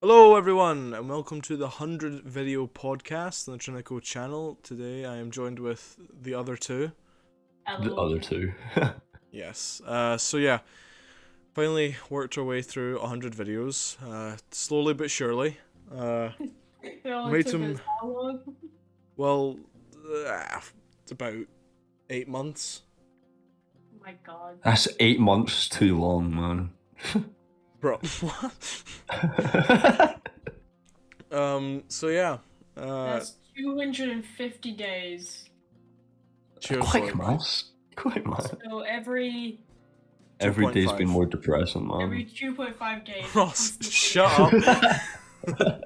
Hello everyone and welcome to the 100 video podcast on the Trinico channel. Today I am joined with the other two. Hello. The other two. Yes. So yeah, finally worked our way through 100 videos. Slowly but surely. It only Made took some- us how long? Well, it's about 8 months. Oh my god. That's 8 months too long, man. Bro, what? So yeah. That's 250 days. Cheers, Quick, boys. man. Quick, man. So every Every day's 2.5. been more depressing, every man. 2.5 days. Ross, shut up.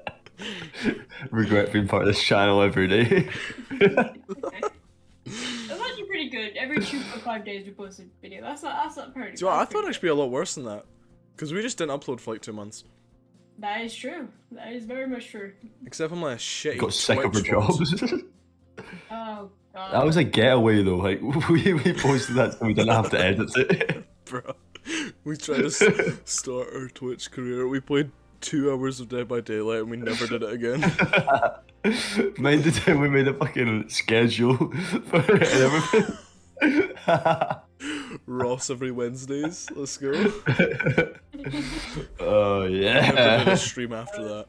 Regret being part of this channel every day. That's actually pretty good. Every 2.5 days we post a video. That's not pretty. Do you know what, I that's thought pretty it should be a lot worse than that. Because we just didn't upload for like 2 months. good. That is true. That is very much true. Except for my shitty Got sick of our Twitch ones. jobs. Oh god. That was a getaway though. Like we posted that so we didn't have to edit it. Bro, we tried to start our Twitch career. We played 2 hours of Dead by Daylight and we never did it again. Mind the time we made a fucking schedule for it and everything. Ross every Wednesdays. Let's go. Oh Never did yeah. a stream after that.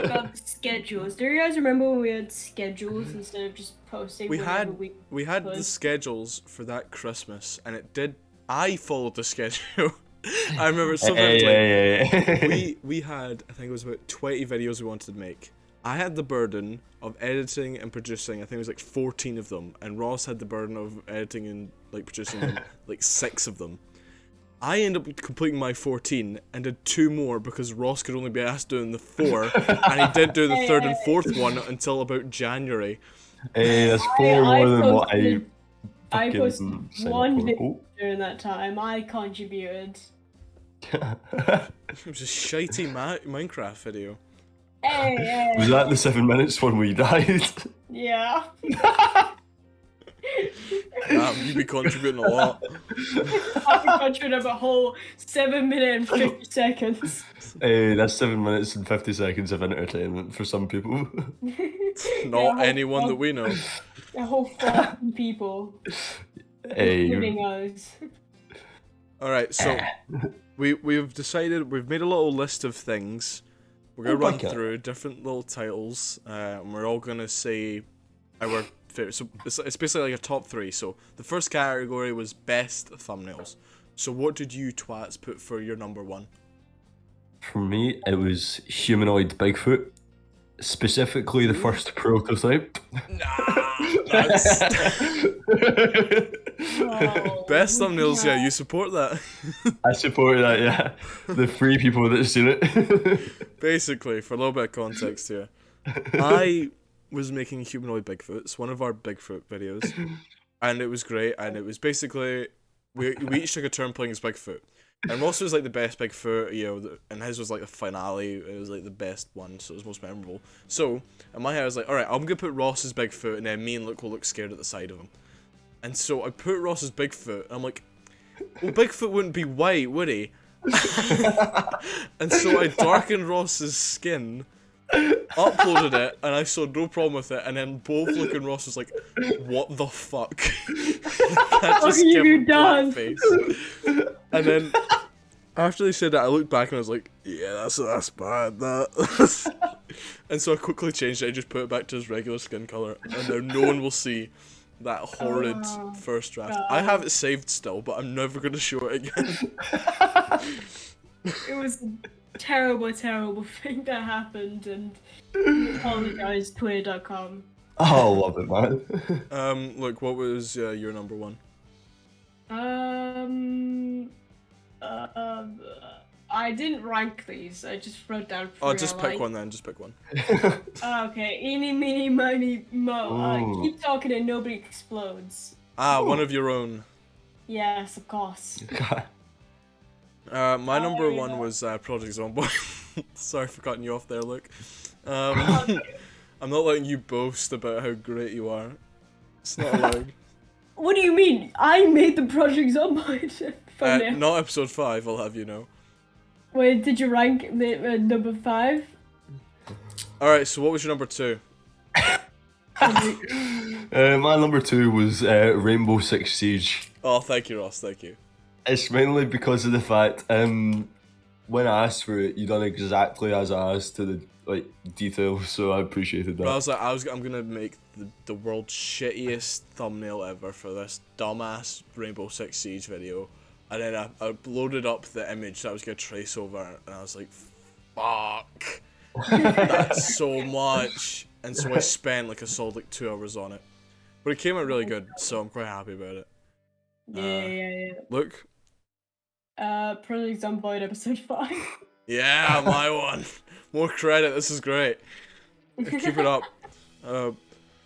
God, schedules. Do you guys remember when we had schedules instead of just posting? We whenever had we we had the could? schedules for that Christmas, and it did. I followed the schedule. I remember sometimes like Hey. we had, I think it was about 20 videos we wanted to make. I had the burden of editing and producing, I think it was like 14 of them, and Ross had the burden of editing and like producing them, like 6 of them. I ended up completing my 14 and did 2 more because Ross could only be asked doing the 4, and he didn't do the 3rd and 4th one until about January. Hey, that's 4 more than what I I fucking posted signed up one for. video during that time. I contributed. It was a shitey Minecraft video. Hey, Was that the 7 minutes when we died? yeah. You be contributing a lot. I contributed a whole 7 minutes and 50 seconds. Hey, that's 7 minutes and 50 seconds of entertainment for some people. Not anyone that we know. A whole 14 people, Hey, including us. Alright, so we've decided, we've made a little list of things. We're gonna run Okay. through different little titles, and we're all gonna say our favorite. So it's basically like a top 3. So the first category was best thumbnails. So what did you twats put for your number 1? for me, it was humanoid Bigfoot. Specifically, the first prototype. That's Oh, best thumbnails. Yeah, you support that. I support that, yeah. The 3 people that have seen it. Basically, for a little bit of context here, I was making humanoid Bigfoot. It's one of our Bigfoot videos, and it was great. And it was basically we each took a turn playing as Bigfoot. And Ross was like the best Bigfoot, you know, and his was like the finale. It was like the best one, so it was most memorable. So in my head, I was like, all right, I'm gonna put Ross as Bigfoot, and then me and Luke will look scared at the side of him. And so I put Ross as Bigfoot, and I'm like, well, Bigfoot wouldn't be white, would he? And so I darkened Ross's skin, uploaded it, and I saw no problem with it. And then both Luke and Ross was like, "What the fuck?" That What have you done? blackface. And then after they said that, I looked back and I was like, "Yeah, that's bad." That. And so I quickly changed it. I just put it back to his regular skin color, and now no one will see that horrid Oh, first draft. God. I have it saved still, but I'm never gonna show it again. It was a terrible, terrible thing that happened, and I apologize, twitter.com. Oh, love it, man. Look, what was your number 1? I didn't rank these. I just wrote down. Oh, three just I pick liked. one then. Just pick one. Okay, eeny, meeny, miny, mo. Ooh. Keep talking and nobody explodes. One of your own. Yes, of course. My number yeah. 1 was Project Zomboid. Sorry for cutting you off there, Luke. I'm not letting you boast about how great you are. It's not allowed. What do you mean? I made the Project Zombie thumbnail. Not episode 5, I'll have you know. Wait, did you rank the number 5? All right. So what was your number 2? My number 2 was Rainbow Six Siege. Oh, thank you, Ross. Thank you. It's mainly because of the fact when I asked for it, you done exactly as I asked to the detail, so I appreciated But I that. was like, I'm gonna make the world's shittiest thumbnail ever for this dumbass Rainbow Six Siege video, and then I loaded up the image that I was gonna trace over, and I was like, fuck, that's so much, and so I spent like a solid 2 hours on it, but it came out really good, so I'm quite happy about it. Yeah. Look, Project Zomboid episode 5. yeah, my one, more credit. This is great. Keep it up.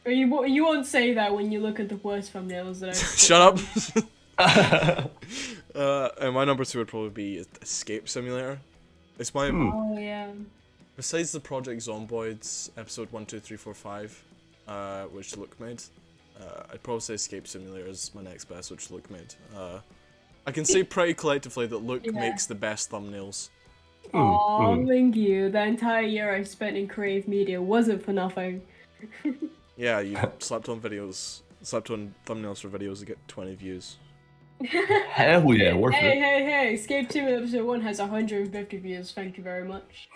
You won't say that when you look at the worst thumbnails that I've Shut up. And my number 2 would probably be Escape Simulator. It's my Oh yeah. besides the Project Zomboids episode 1, 2, 3, 4, 5, which Luke made. I'd probably say Escape Simulator is my next best, which Luke made. I can say pretty collectively that Luke makes the best thumbnails. Oh, thank you. The entire year I spent in creative media wasn't for nothing. Yeah, you slapped on thumbnails for videos that get 20 views. Hell yeah, worth it. Hey! Escape Team episode 1 has 150 views. Thank you very much.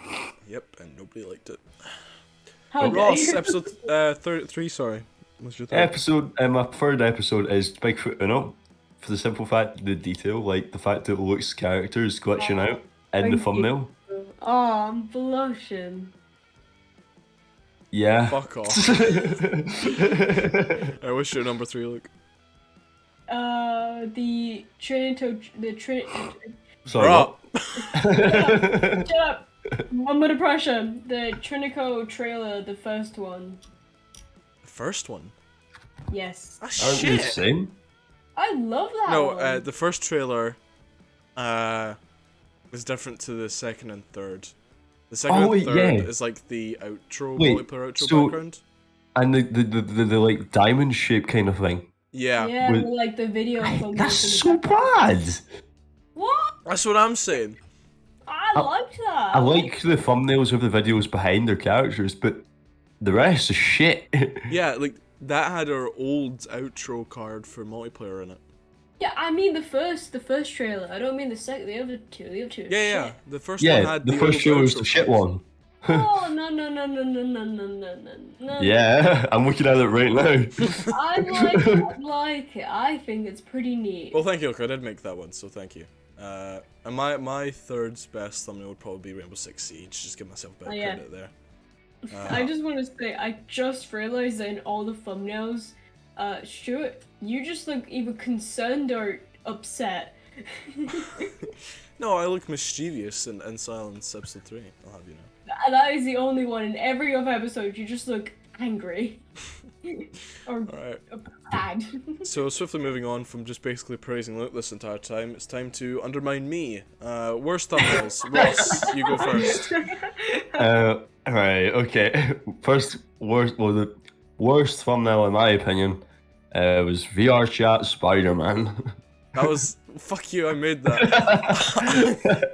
Yep, and nobody liked it. How But dare Ross, you? episode 33, sorry. What's your third? My third episode is Bigfoot Uno, for the simple fact, the detail, like the fact that Luke's character is glitching out in the thank you. thumbnail. Oh, I'm blushing. Yeah. Fuck off. I wish your number 3, Luke. The Trinico, Sorry. Bro. What? Shut up! One more depression. The Trinico trailer, the first one. The first one? Yes. Ah, Aren't we the shit. same? I love that No, one. the first trailer was different to the second and third. The second Oh, and third yeah. is like the outro, Wait, multiplayer outro so- background. And the like diamond shape kind of thing. Yeah. Yeah, with- with, like the video from That's in the so background. bad. What? That's what I'm saying. I liked that. I like the thumbnails of the videos behind their characters, but the rest is shit. Yeah, like that had our old outro card for multiplayer in it. Yeah, I mean the first trailer. I don't mean the other two. The other two. are Yeah. shit. The first one Yeah, had the first old show was outro the shit cards. one. Oh no. Yeah, I'm looking at it right now. I like it. I think it's pretty neat. Well, thank you, Luke. I did make that one, so thank you. And my third best thumbnail would probably be Rainbow Six Siege. Just give myself a bit of yeah. credit there. I just want to say, I just realized that in all the thumbnails, Stuart, you just look either concerned or upset. No, I look mischievous in Silence episode 3. I'll have you know. That is the only one. In every other episode, you just look angry. or Alright. sad. So swiftly moving on from just basically praising Luke this entire time, it's time to undermine me. Worst thumbnails. Ross, you go first. Right, okay. The worst thumbnail in my opinion was VR Chat Spider-Man. That was fuck you. I made that.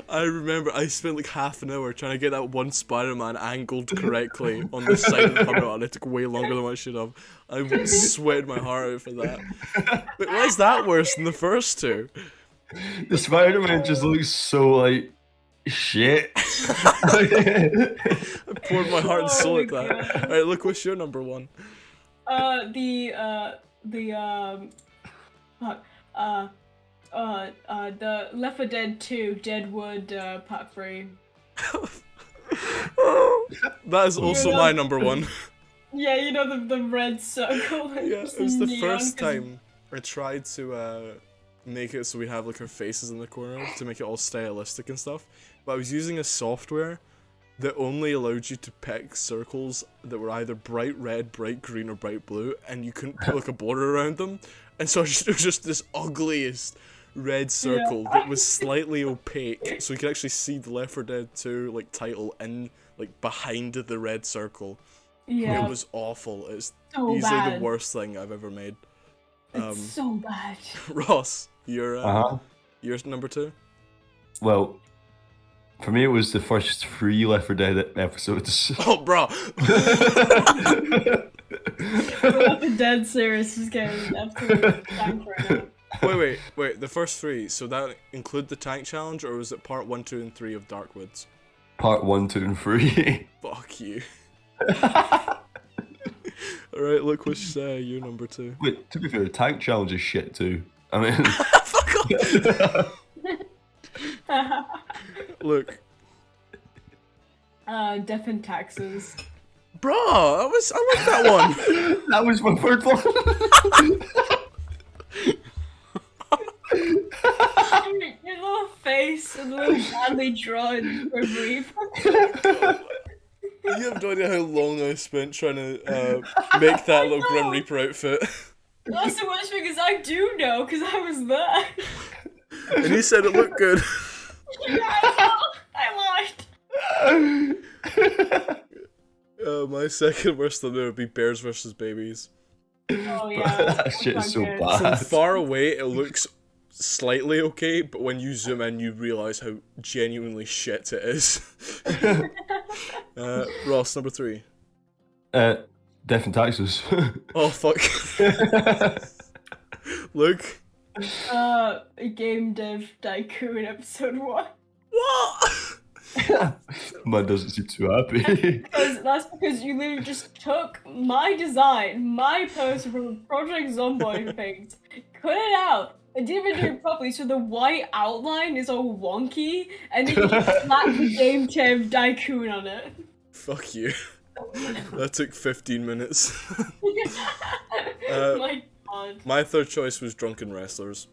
I remember I spent like half an hour trying to get that one Spider-Man angled correctly on the side of the thumbnail, and it took way longer than what I should have. I sweated my heart out for that. But why is that worse than the first two? The Spider-Man just looks so like shit. I poured my heart and soul Oh at my that. God. Alright, look, what's your number 1? The Left 4 Dead 2 Deadwood Part 3. That is also Yeah. my number 1. Yeah, you know the red circle. Yeah, Just it was the neon, first 'cause- time I tried to make it so we have like our faces in the corner to make it all stylistic and stuff. But I was using a software that only allowed you to pick circles that were either bright red, bright green, or bright blue, and you couldn't put like a border around them. And so it was just this ugliest red circle that was slightly opaque, so you could actually see the Left 4 Dead 2 like title in like behind the red circle. Yeah, It was awful. It's so easily bad. the worst thing I've ever made. It's so bad. Ross, you're Uh-huh. you're number 2. Well, For me, it was the first 3 Left 4 Dead episodes. Oh, bro. The Left 4 Dead series is getting absolutely tanked right now. Wait. The first 3. So that include the tank challenge, or was it part 1, 2, and 3 of Darkwoods? Part 1, 2, and 3. Fuck you. Alright, look what's your number 2. Wait, to be fair, tank challenge is shit too. I mean, Fuck off! Look. Death and Taxes. Bro, I like that one. that was my third one. Your little face and the little badly drawn brief. You have no idea how long I spent trying to make that little Grim Reaper outfit. That's the worst thing, because I do know, because I was there. And he said it looked good. Yeah, I lied. My second worst thumbnail would be Bears vs. Babies. Oh yeah. that shit is so good. bad. From far away, it looks slightly okay, but when you zoom in, you realise how genuinely shit it is. Ross, number 3. Death and Taxes. Oh, fuck. Luke. Game Dev Tycoon episode 1. What? Man doesn't seem too happy. That's because you literally just took my design, my poster from Project Zomboid things, cut it out, and didn't even do it properly, so the white outline is all wonky, and then you just slapped the Game Dev Tycoon on it. Fuck you. That took 15 minutes. My god. My third choice was Drunken Wrestlers.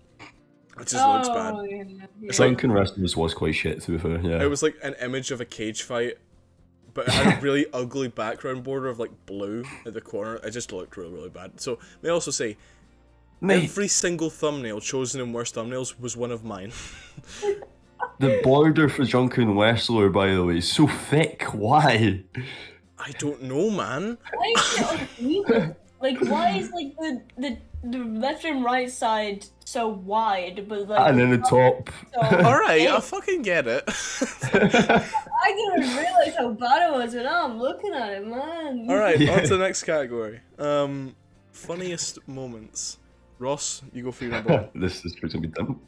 It just looks bad. Yeah. It's like, Drunken Wrestlers was quite shit, to be fair, yeah. it was like an image of a cage fight, but it had a really ugly background border of like blue at the corner. It just looked really, really bad. So, may I also say, every single thumbnail chosen in worst thumbnails was one of mine. The border for Drunken Wrestler, by the way, is so thick. Why? I don't know, man. Why is it uneven? Like, why is like the left and right side so wide, but like And then the top. so Alright, I thick? fucking get it. I didn't realize how bad it was, but now I'm looking at it, man. Alright, Yeah. on to the next category. Funniest moments. Ross, you go for your number 1. This is going to be dumb.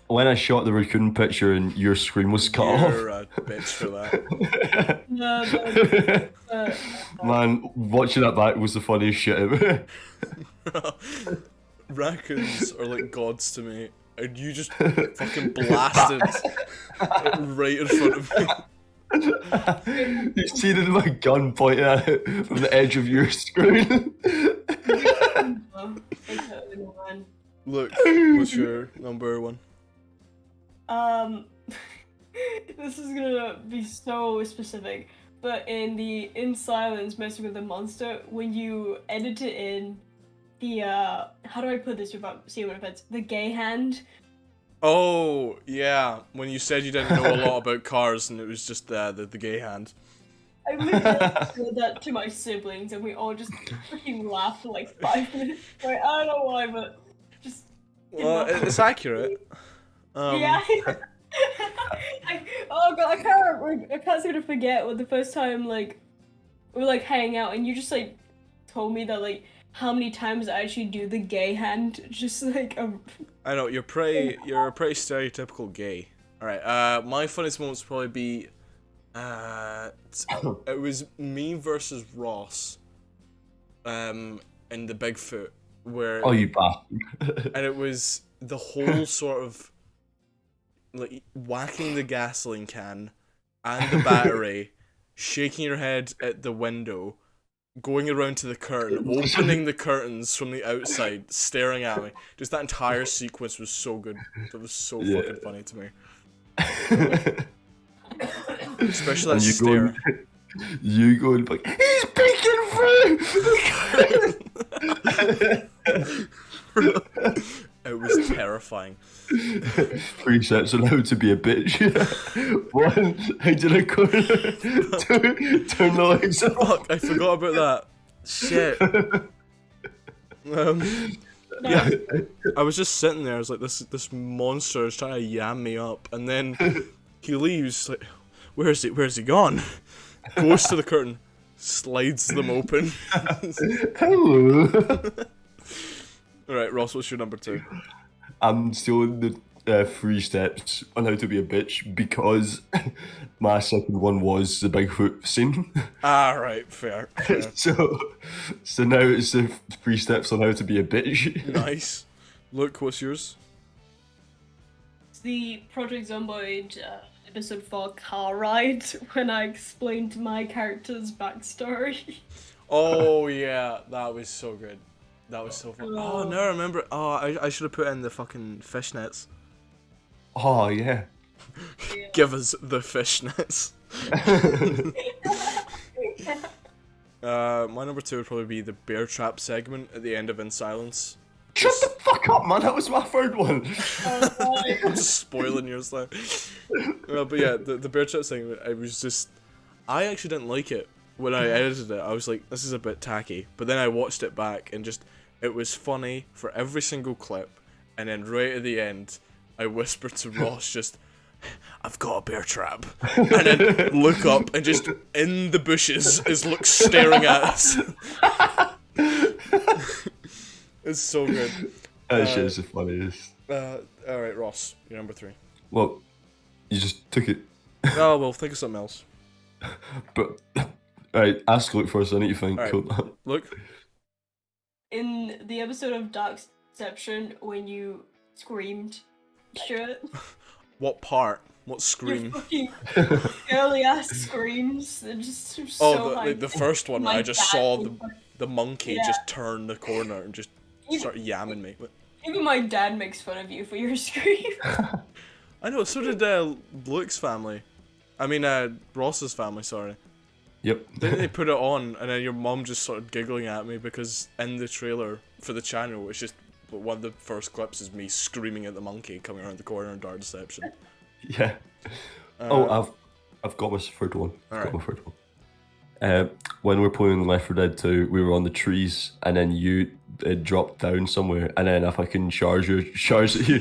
When I shot the raccoon picture and your screen was cut You're a bitch for that. No, Man, watching that back was the funniest shit ever. Raccoons are like gods to me, and you just fucking blasted it right in front of me. You see my gun pointing at it from the edge of your screen. Look, what's your number 1? This is gonna be so specific, but in Silence, Messing with the Monster, when you edit it in, the how do I put this without seeing what offense? The gay hand. Oh, yeah, when you said you didn't know a lot about cars and it was just the gay hand. I literally said that to my siblings, and we all just freaking laughed for like 5 minutes. Like, I don't know why, but just. Well, it's accurate. Yeah. Oh god, I can't seem to forget what the first time like we were like hanging out, and you just like told me that like how many times I actually do the gay hand, just like I know, you're a pretty stereotypical gay. Alright, my funniest moments would probably be it was me versus Ross in the Bigfoot, where Oh, you bastard. and it was the whole sort of like whacking the gasoline can and the battery, shaking your head at the window, going around to the curtain, opening the curtains from the outside, staring at me. Just that entire sequence was so good. It was so fucking funny to me. Especially that stare. You going like, he's peeking through! It was terrifying. 3 steps on how to be a bitch. 1, hide in a corner. 2, turn the lights off. Fuck, I forgot about that. Shit. Yeah, I was just sitting there. I was like, this monster is trying to yam me up, and then He leaves, like, where's he gone? Goes to the curtain, slides them open. Hello. Alright, Ross, what's your number 2? I'm stealing the 3 steps on how to be a bitch because my second one was the Bigfoot scene. Ah, right, fair. So now it's the 3 steps on how to be a bitch. Nice. Look, what's yours? It's the Project Zomboid episode 4 car ride when I explained my character's backstory. Oh, yeah, that was so good. That was so fun. Oh, now I remember. Oh, I should have put in the fucking fishnets. Oh yeah. Yeah. Give us the fishnets. My number 2 would probably be the bear trap segment at the end of In Silence. Shut the fuck up, man. That was my third one. I'm just spoiling yours there. But yeah, the bear trap segment, I actually didn't like it. When I edited it, I was like, this is a bit tacky. But then I watched it back and it was funny for every single clip. And then right at the end, I whispered to Ross I've got a bear trap. And then look up and just in the bushes is Luke staring at us. It's so good. That shit is the funniest. Alright, Ross, you're number 3. Well, you just took it. Oh, well, think of something else. But, alright, ask Luke first. I need to think. Alright, Hold on. look. In the episode of Darkception when you screamed, Stuart, What part? What your scream? fucking girly ass screams, they're just so Oh, the first one where My I just dad saw was the monkey Yeah. just turn the corner and just Even- start yamming me. Even my dad makes fun of you for your scream. I know, so did Luke's family. I mean, Ross's family, sorry. Yep. Didn't they put it on and then your mum just started giggling at me because in the trailer for the channel, it's just one of the first clips is me screaming at the monkey coming around the corner in Dark Deception. Yeah. I've got my third one. I've got my third one. When we were playing Left 4 Dead 2, we were on the trees, and then you dropped down somewhere, and then if I can charge at you.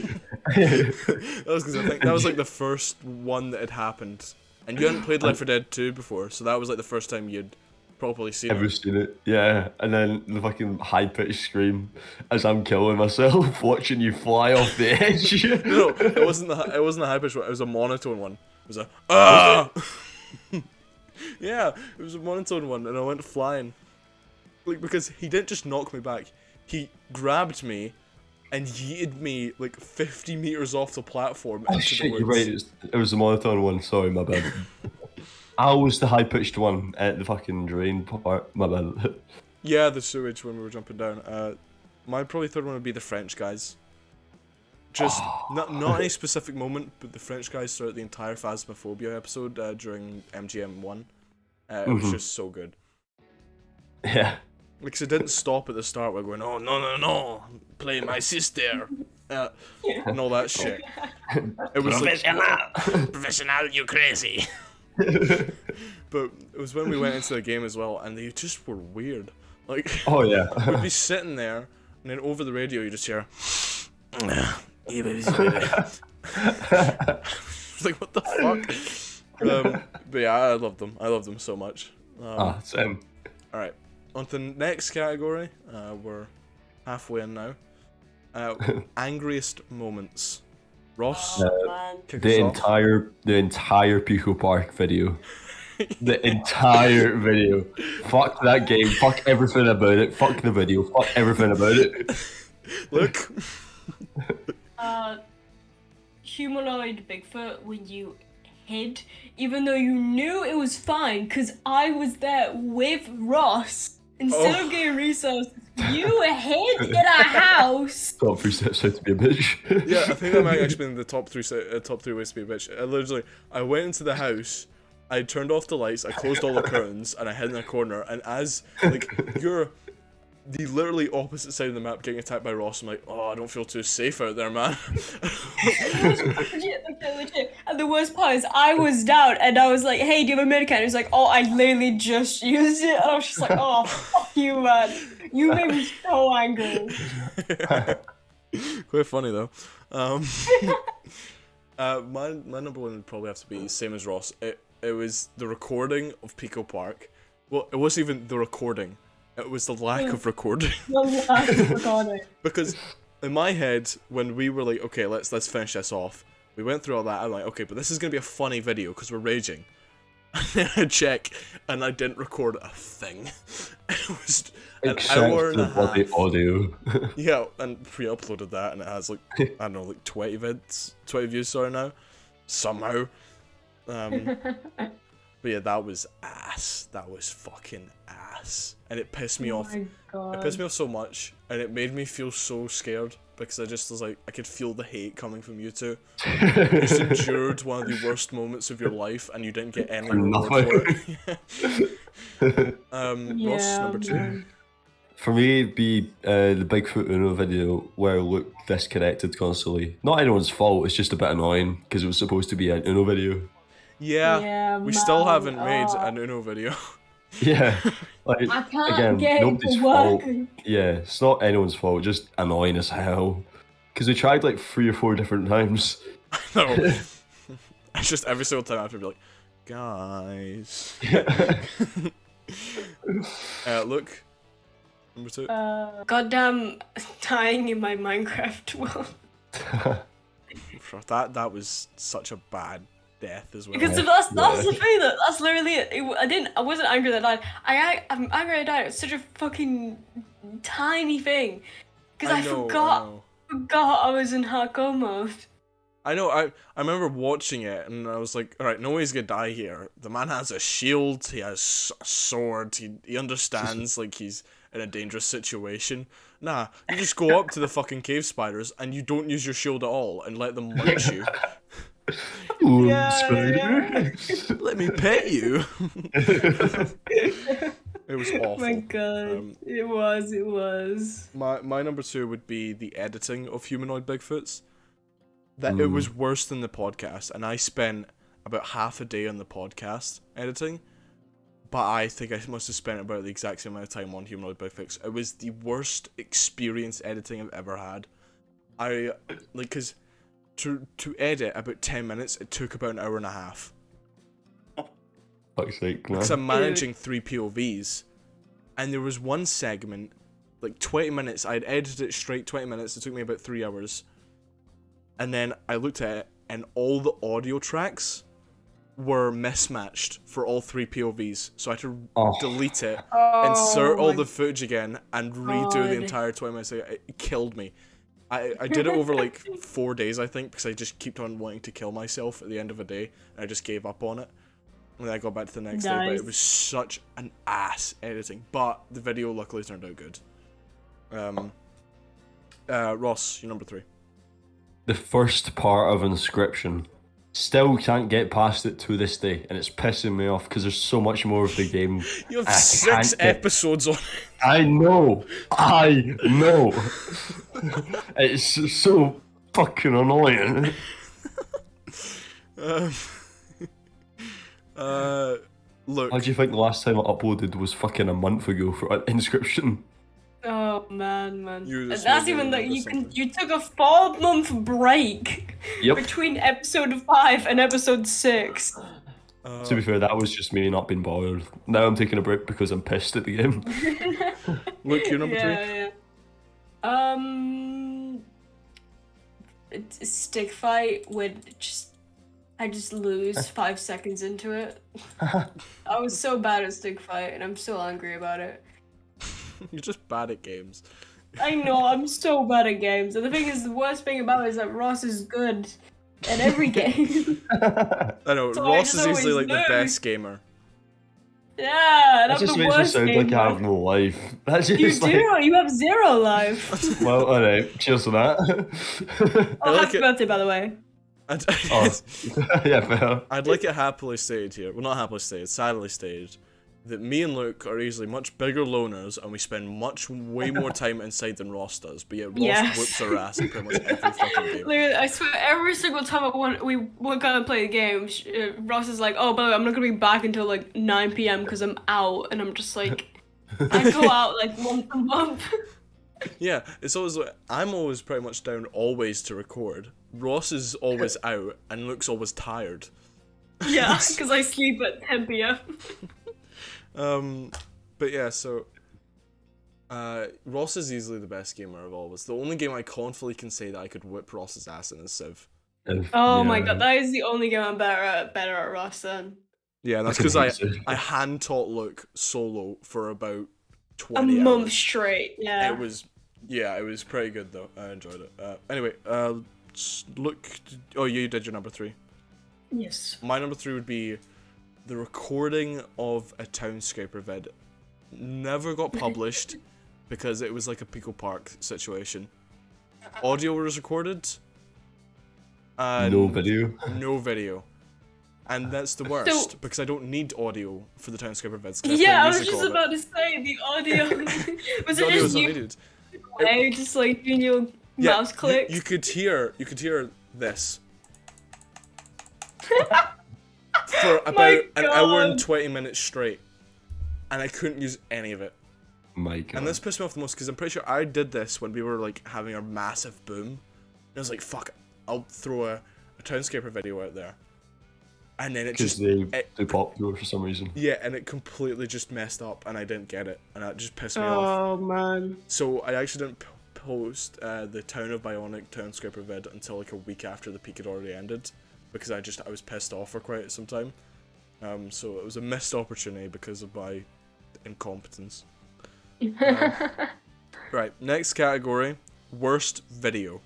That was because I think that was like the first one that had happened. And you hadn't played Left 4 Dead 2 before, so that was like the first time you'd properly seen Ever it. seen it? Yeah, and then the fucking high-pitched scream as I'm killing myself, watching you fly off the edge. No, it wasn't the high pitched one. It was a monotone one. It was a ah. Yeah, it was a monotone one, and I went flying. Like because he didn't just knock me back, he grabbed me and yeeted me like 50 meters off the platform. Oh into shit, the you're woods. right. It was the monotone one. Sorry, my bad. I was the high-pitched one at the fucking drain part. My bad. Yeah, the sewage when we were jumping down. My probably third one would be the French guys. Just not any specific moment, but the French guys throughout the entire Phasmophobia episode during MGM1. It was just so good. Yeah. Because it didn't stop at the start. We're going, oh no, play my sister, and all that shit. It was professional, you crazy. But it was when we went into the game as well, and they just were weird. Like, Oh yeah. we'd be sitting there, and then over the radio you just hear, it's like, what the fuck? But yeah, I love them. I love them so much. Same. Alright, on to the next category. We're halfway in now. Angriest moments. Ross, Man. kick The us off. entire Pico Park video. The entire video. Fuck that game. Fuck everything about it. Fuck the video. Fuck everything about it. Look. Humanoid Bigfoot when you hid, even though you knew it was fine, because I was there with Ross. Instead of getting resources, you hid in a house. Top 3 steps how to be a bitch. Yeah, I think that might actually be in the top three ways to be a bitch. I went into the house, I turned off the lights, I closed all the curtains, and I hid in a corner. And as like you're the literally opposite side of the map getting attacked by Ross, I'm like, oh, I don't feel too safe out there, man. Legit. And the worst part is I was down and I was like, hey, do you have a medicine? He was like, oh, I literally just used it. And I was just like, oh, fuck you, man. You made me so angry. Quite funny though. My number one would probably have to be same as Ross. It was the recording of Pico Park. Well, it wasn't even the recording. It was the lack of recording. The lack of recording. Because in my head, when we were like, okay, let's finish this off, we went through all that. I'm like, okay, but this is gonna be a funny video because we're raging. And then I check, and I didn't record a thing. It was an hour and a half. Audio. Yeah, and pre-uploaded that, and it has like I don't know, like 20 views. Sorry now, somehow. But yeah, that was ass. That was fucking ass, and it pissed me off. My God. It pissed me off so much, and it made me feel so scared because I just was like, I could feel the hate coming from you two. You just endured one of the worst moments of your life, and you didn't get any reward for it. Ross, number 2. Man. For me, it'd be the Bigfoot Uno video where Luke disconnected constantly. Not anyone's fault, it's just a bit annoying because it was supposed to be an Uno video. Yeah, we still haven't made an Uno video. Yeah, like, I can't again, get it nobody's to fault. work. Yeah, it's not anyone's fault, just annoying as hell. Because we tried like 3 or 4 different times. No, it's just every single time I have to be like, guys. Look, number 2. Goddamn dying in my Minecraft world. That was such a bad death as well. Because that's the thing, that's literally it. I wasn't angry that I died. I'm angry that I died. It's such a fucking tiny thing. Because I forgot I was in hardcore mode. I know, I remember watching it and I was like, alright, nobody's gonna die here. The man has a shield, he has a sword, he understands like he's in a dangerous situation. Nah, you just go up to the fucking cave spiders and you don't use your shield at all and let them munch you. Ooh, Yeah. Let me pet you. It was awful. Oh my God, it was. My number 2 would be the editing of humanoid Bigfoots. That it was worse than the podcast, and I spent about half a day on the podcast editing, but I think I must have spent about the exact same amount of time on humanoid Bigfoots. It was the worst experience editing I've ever had. Because to edit about 10 minutes, it took about an hour and a half. Fuck's sake, man. Because I'm managing 3 POVs, and there was one segment, like 20 minutes, I'd edited it straight 20 minutes, it took me about 3 hours. And then I looked at it, and all the audio tracks were mismatched for all 3 POVs. So I had to delete it, insert all the footage again, and redo the entire 20 minutes. It killed me. I did it over like 4 days, I think, because I just kept on wanting to kill myself at the end of a day, and I just gave up on it. And then I got back to the next day, but it was such an ass editing. But the video luckily turned out good. Ross, you're number 3. The first part of Inscription. Still can't get past it to this day, and it's pissing me off because there's so much more of the game. You have 6 episodes on it. I know. It's so fucking annoying. Look. How do you think the last time I uploaded was fucking a month ago for Inscription? Oh man. You just That's made even me that remember something. you took a 4-month break between episode 5 and episode 6. To be fair, that was just me not being bothered. Now I'm taking a break because I'm pissed at the game. Look, you're number 3. Yeah. It's a stick fight with I just lose 5 seconds into it. I was so bad at stick fight, and I'm still angry about it. You're just bad at games. I know, I'm so bad at games. And the thing is, the worst thing about it is that Ross is good at every game. I know, So Ross I is just easily like always the lose. best gamer. Yeah, and That I'm just the makes me worst sound like I have gamer. no life. That's You just do, you have 0 life. Well, alright, cheers to that. Oh, like happy it. birthday, by the way. Yeah, fair. I'd like it happily stated here, well not happily stated, sadly stated, that me and Luke are easily much bigger loners and we spend way more time inside than Ross does, but yet Ross whoops our ass in pretty much every fucking game. Literally, I swear, every single time we were gonna play the game, Ross is like, oh, by the way, I'm not gonna be back until like 9 p.m. because I'm out, and I'm just like, I go out like once a month. Yeah, it's always like, I'm always pretty much down always to record. Ross is always out and looks always tired. Yeah, because I sleep at 10 p.m. But yeah, so Ross is easily the best gamer of all of us. The only game I confidently can say that I could whip Ross's ass in is Civ. Oh my god, that is the only game I'm better at Ross than. Yeah, that's because I hand taught Luke solo for about 20 A month hours. straight, yeah. It was pretty good though. I enjoyed it. Anyway, Luke, oh, you did your number 3. Yes. My number 3 would be the recording of a Townscaper vid. Never got published because it was like a Pico Park situation. Audio was recorded. No video. No video. And that's the worst because I don't need audio for the Townscaper vids. Yeah, I was just about to say the audio. Was it just you? Needed. Just like doing your mouse clicks. You could hear this. For about an hour and 20 minutes straight. And I couldn't use any of it. My god. And this pissed me off the most because I'm pretty sure I did this when we were like having our massive boom. And I was like, fuck, I'll throw a Townscaper video out there. And then it just... They popular for some reason. Yeah, and it completely just messed up and I didn't get it. And that just pissed me off. Oh, man. So I actually didn't post the Town of Bionic Townscaper vid until like a week after the peak had already ended. Because I was pissed off for quite some time. So it was a missed opportunity because of my incompetence. Right, next category, worst video.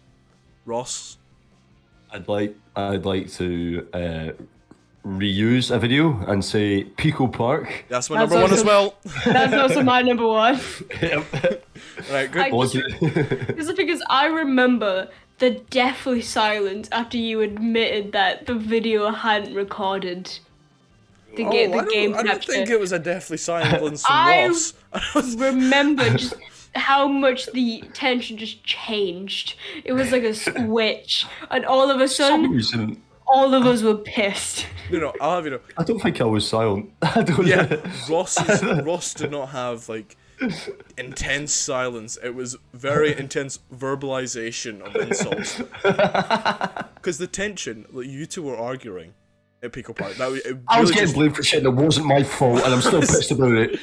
Ross? I'd like to reuse a video and say Pico Park. That's my number 1 as well. That's also my number 1. Yep. Right, good. Because I remember the deathly silence after you admitted that the video hadn't recorded the game capture. I don't think it was a deathly silence from Ross. I remember just how much the tension just changed. It was like a switch, and all of a sudden, all of us were pissed. No, I'll have you know. I don't think I was silent. I don't know. Ross did not have like intense silence. It was very intense verbalization of insults. Because the tension, like you two were arguing at Pico Park. I was getting blamed for shit that wasn't my fault, and I'm still pissed about it.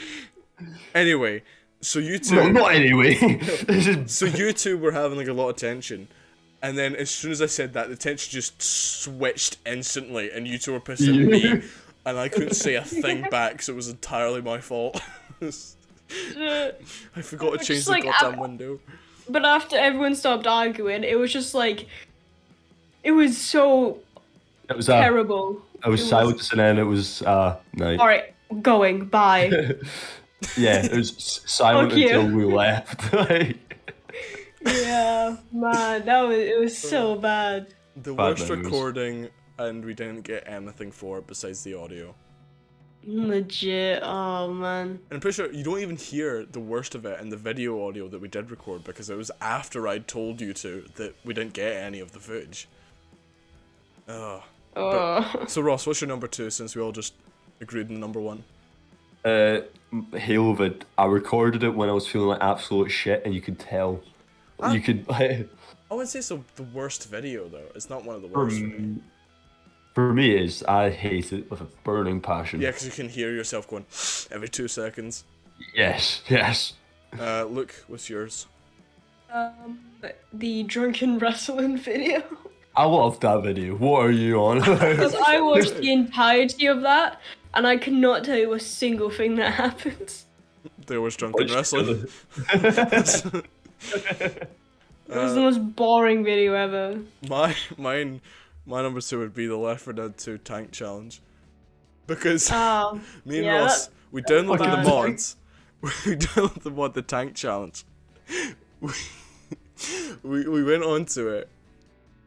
Anyway, so you two... No, not anyway. So you two were having like a lot of tension. And then as soon as I said that, the tension just switched instantly, and you two were pissed at me, and I couldn't say a thing back, so it was entirely my fault. I forgot to change the goddamn window. But after everyone stopped arguing, it was just like... It was so... It was terrible. I was silent, and then it was night. Alright, going, bye. Yeah, it was silent until we left. Yeah, man, it was so bad. The worst recording, and we didn't get anything for it besides the audio. Legit, oh man. And I'm pretty sure you don't even hear the worst of it in the video audio that we did record because it was after I'd told you two that we didn't get any of the footage. So Ross, what's your number 2 since we all just agreed on number 1? Halo vid. I recorded it when I was feeling like absolute shit, and you could tell. You could. I wouldn't say so. The worst video though. It's not one of the worst. For me, it is. I hate it with a burning passion. Yeah, because you can hear yourself going every 2 seconds. Yes. Luke, what's yours? The drunken wrestling video. I loved that video. What are you on? Because I watched the entirety of that, and I cannot tell you a single thing that happens. There was drunken wrestling. It was the most boring video ever. My number 2 would be the Left 4 Dead 2 tank challenge. Because me and Ross, we downloaded the mods. We downloaded the mod, the tank challenge. We went onto it,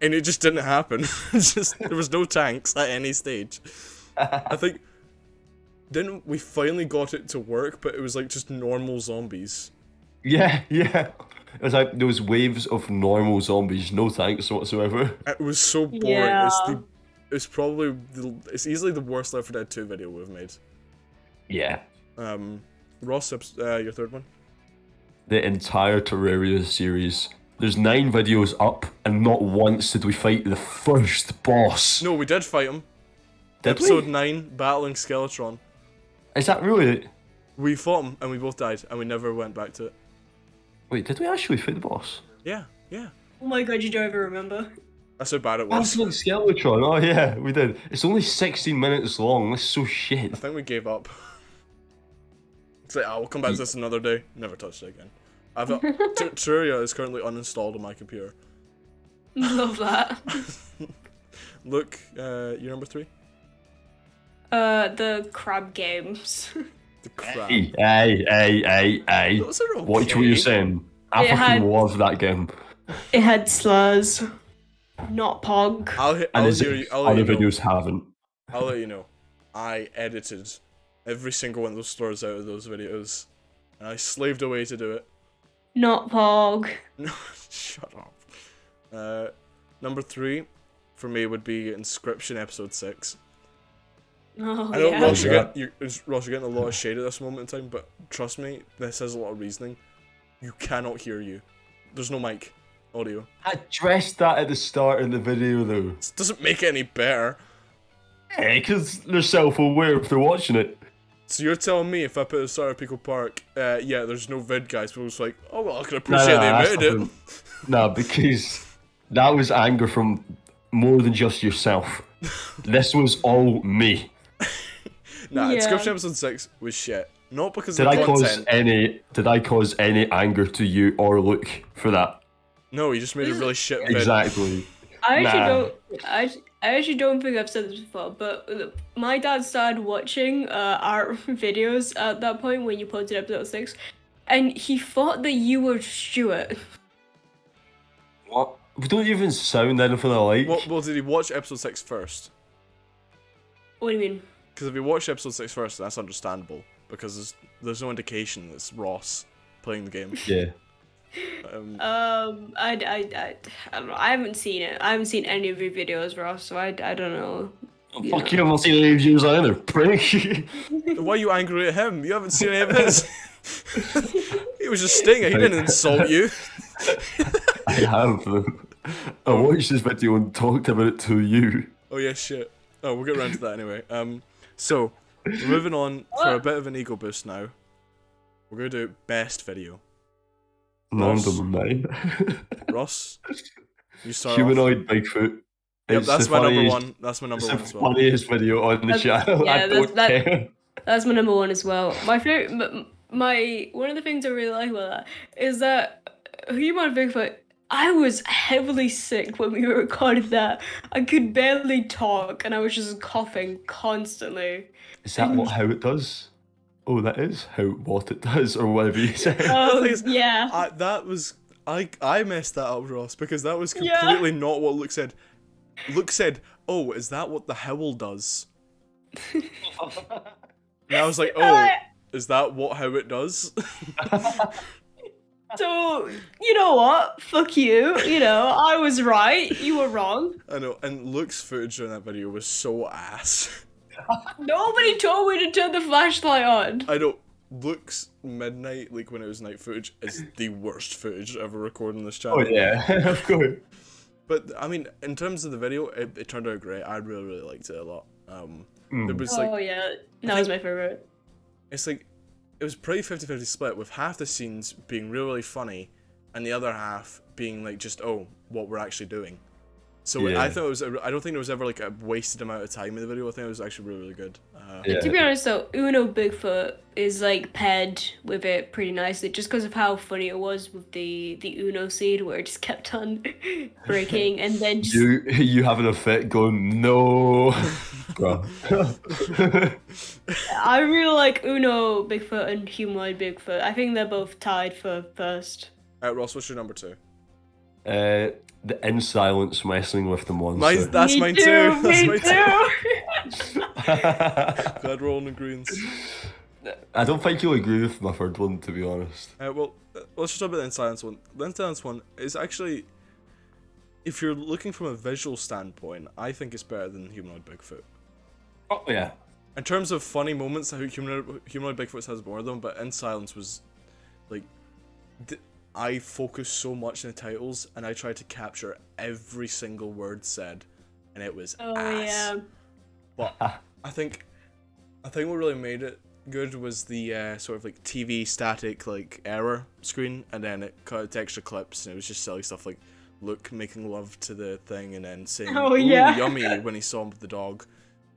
and it just didn't happen. There was no tanks at any stage. I think we finally got it to work, but it was like just normal zombies. Yeah. It was like those waves of normal zombies, no tanks whatsoever. It was so boring. Yeah. It's easily the worst Left 4 Dead 2 video we've made. Yeah. Ross, your third one? the entire Terraria series. There's 9 videos up, and not once did we fight the first boss. No, we did fight him. Did Episode we? 9, Battling Skeletron. Is that really? We fought him, and we both died, and we never went back to it. Wait, did we actually fight the boss? Yeah, yeah. Oh my god, you don't even remember. That's how bad it was. Battling Skeletron. Oh yeah, we did. It's only 16 minutes long. That's so I shit. think we gave up. It's like, we'll come back to this another day. Never touched it again. Terraria is currently uninstalled on my computer. Love that. Look, you're number 3? The crab games. The crab. Hey. Those are okay. Watch what you're saying. I It fucking had- love that game. It had slurs, not pog. I'll And let as you if know. other videos haven't. I'll let you know. I edited every single one of those slurs out of those videos, and I slaved away to do it. Not pog. No, shut up. Number 3 for me would be Inscription Episode 6. Oh, I know yeah. Ross, you're getting a lot of shade at this moment in time, but trust me, this has a lot of reasoning. You cannot hear you. There's no mic audio. I addressed that at the start of the video though. This doesn't make it any better. Hey, because they're self-aware if they're watching it. So you're telling me if I put a start at Pico Park, yeah, there's no vid, guys, people just like, oh well, I can appreciate they admitted it. No, because that was anger from more than just yourself. This was all me. Nah, Yeah. Inscription Episode 6 was shit. Not because Did of I the cause content. any anger to you or Luke for that? No, you just made a really shit vid. Exactly. I actually Nah. don't. I actually don't think I've said this before, but my dad started watching art videos at that point when you posted episode 6, and he thought that you were Stuart. What? We don't even sound anything alike. Well, did he watch Episode 6 first? What do you mean? Because if he watched Episode 6 first, that's understandable. Because there's no indication that it's Ross playing the game. Yeah. I don't know. I haven't seen it. I haven't seen any of your videos, Ross. So I don't know. Fuck you, I've not seen any of yours either, prick. Why are you angry at him? You haven't seen any of his. He was just stinging. He didn't insult you. I have. I watched this video and talked about it to you. Oh yeah, shit. Oh, we'll get around to that anyway. So we're moving on for a bit of an ego boost now. We're gonna do best video. Ross. Number 9. Ross, you start. Humanoid Bigfoot. Yep, It's that's the my number funniest- one. That's my number It's one the as well. funniest video on the That's- channel. yeah, I don't care. That's my number one as well. My favorite, my one of the things I really like about that is that Human Bigfoot. I was heavily sick when we recorded that. I could barely talk, and I was just coughing constantly. Is that how it does? Oh, that is what it does, or whatever you say. Oh thing is, yeah. I messed that up, Ross, because that was Yeah. completely not what Luke said. Luke said, "Oh, is that what the howl does?" And I was like, "Oh, is that how it does?" So you know what? Fuck you. You know I was right. You were wrong. I know. And Luke's footage in that video was so ass. Nobody told me to turn the flashlight on. I know. Luke's midnight, like when it was night footage, is the worst footage ever recorded on this channel. Oh yeah, of course. But I mean, in terms of the video, it turned out great. I really liked it a lot. It was like Oh yeah, that was my favorite. it's like it was pretty 50-50 split, with half the scenes being really funny and the other half being like just what we're actually doing. So Yeah. I thought it was I don't think there was ever like a wasted amount of time in the video. I think it was actually really good. Yeah. To be honest though, Uno Bigfoot is like paired with it pretty nicely just because of how funny it was with the Uno scene where it just kept on breaking and then just You having a fit going, no. Bro. I really like Uno Bigfoot and Humanoid Bigfoot. I think they're both tied for first. Ross, what's your number 2? The in silence wrestling with the monster. That's Me mine too. too. That's Me mine too. too. Glad we're all in agreement. I don't think you'll agree with my third one, to be honest. Well, let's just talk about the In Silence one. The In Silence one is actually, if you're looking from a visual standpoint, I think it's better than Humanoid Bigfoot. Oh yeah. In terms of funny moments, I think Humanoid Bigfoot has more of them, but In Silence was, like, I focus so much on the titles, and I tried to capture every single word said, and it was ass. Yeah. But I think what really made it good was the sort of like TV static like error screen, and then it cut out to extra clips, and it was just silly stuff like Luke making love to the thing, and then saying Oh, "Ooh, yeah. yummy" when he saw him with the dog.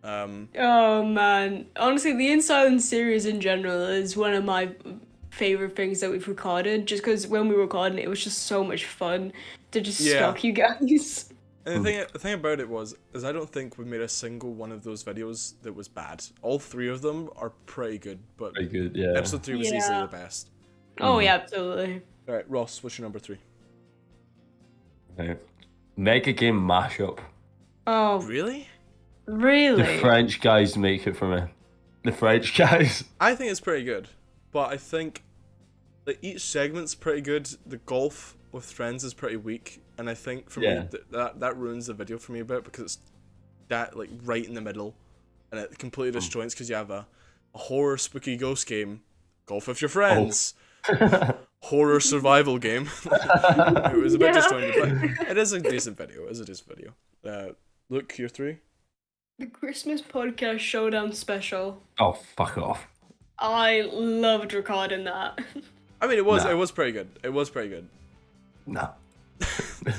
Oh man, honestly, the In Silence series in general is one of my favorite things that we've recorded. Just because when we recorded it, was just so much fun to just Yeah. stalk you guys. And the thing about it is I don't think we made a single one of those videos that was bad. All 3 of them are pretty good, but Pretty good, yeah. episode 3 was Yeah. easily the best. Oh yeah, absolutely. All right, Ross, what's your number 3? Right. Mega game mashup. Oh, Really? really? The French guys make it for me. The French guys. I think it's pretty good, but I think that each segment's pretty good. The golf with friends is pretty weak, and I think for Yeah. me that ruins the video for me a bit because it's that like right in the middle, and it completely disjoints because you have a horror spooky ghost game, golf with your friends, horror survival game. It was a bit disjointed, but it is a decent video. It is a decent video. Look, your 3. The Christmas podcast showdown special. Oh, fuck off. I loved recording that. I mean, it was Nah. pretty good. It was pretty good. No.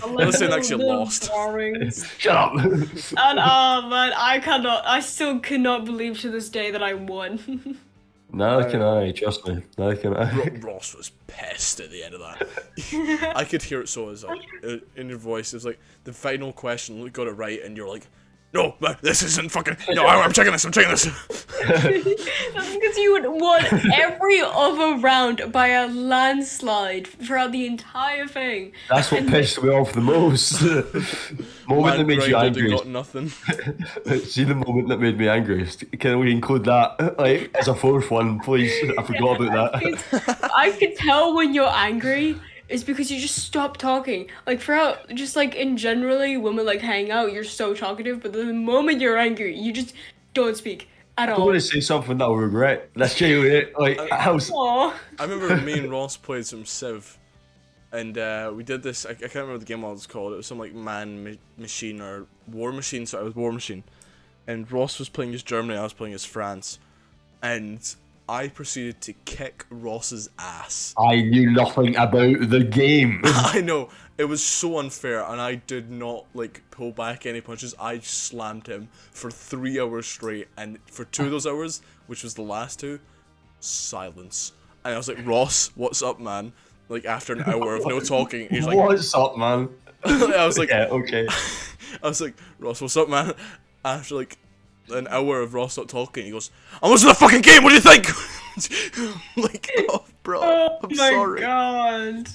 Let's say next year Little lost. drawings. Shut up. And oh man, I still cannot believe to this day that I won. Neither can I, trust me. Neither can I. Ross was pissed at the end of that. I could hear it so as in your voice. It was like the final question, Luke got it right, and you're like, "No, this isn't fucking. No, I'm checking this. I'm checking this." That's because you would won every other round by a landslide throughout the entire thing. That's what pissed me off the most. Moment that made you grinded and angry. got nothing. See the moment that made me angry. Can we include that like as a 4th one, please? I forgot about that. I could tell when you're angry. Is because you just stop talking. Like throughout, just like in generally, when we like hang out, you're so talkative. But the moment you're angry, you just don't speak at I'm all. going to say something that I'll regret. That's genuinely it. Like, I was. Aw. I remember me and Ross played some Civ, and we did this. I can't remember the game what it was called. It was some like machine or war machine. So it was war machine, and Ross was playing as Germany. I was playing as France, and I proceeded to kick Ross's ass. I knew nothing about the game. I know, it was so unfair, and I did not like pull back any punches. I slammed him for 3 hours straight, and for 2 of those hours, which was the last 2, silence. And I was like, "Ross, what's up, man?" Like after an hour of no talking, he's like, What's up, man? I was like, Yeah, okay. I was like, "Ross, what's up, man?" After like an hour of Ross not talking, he goes, "I'm losing the fucking game. What do you think?" Like, oh, bro, Oh I'm my sorry. god. And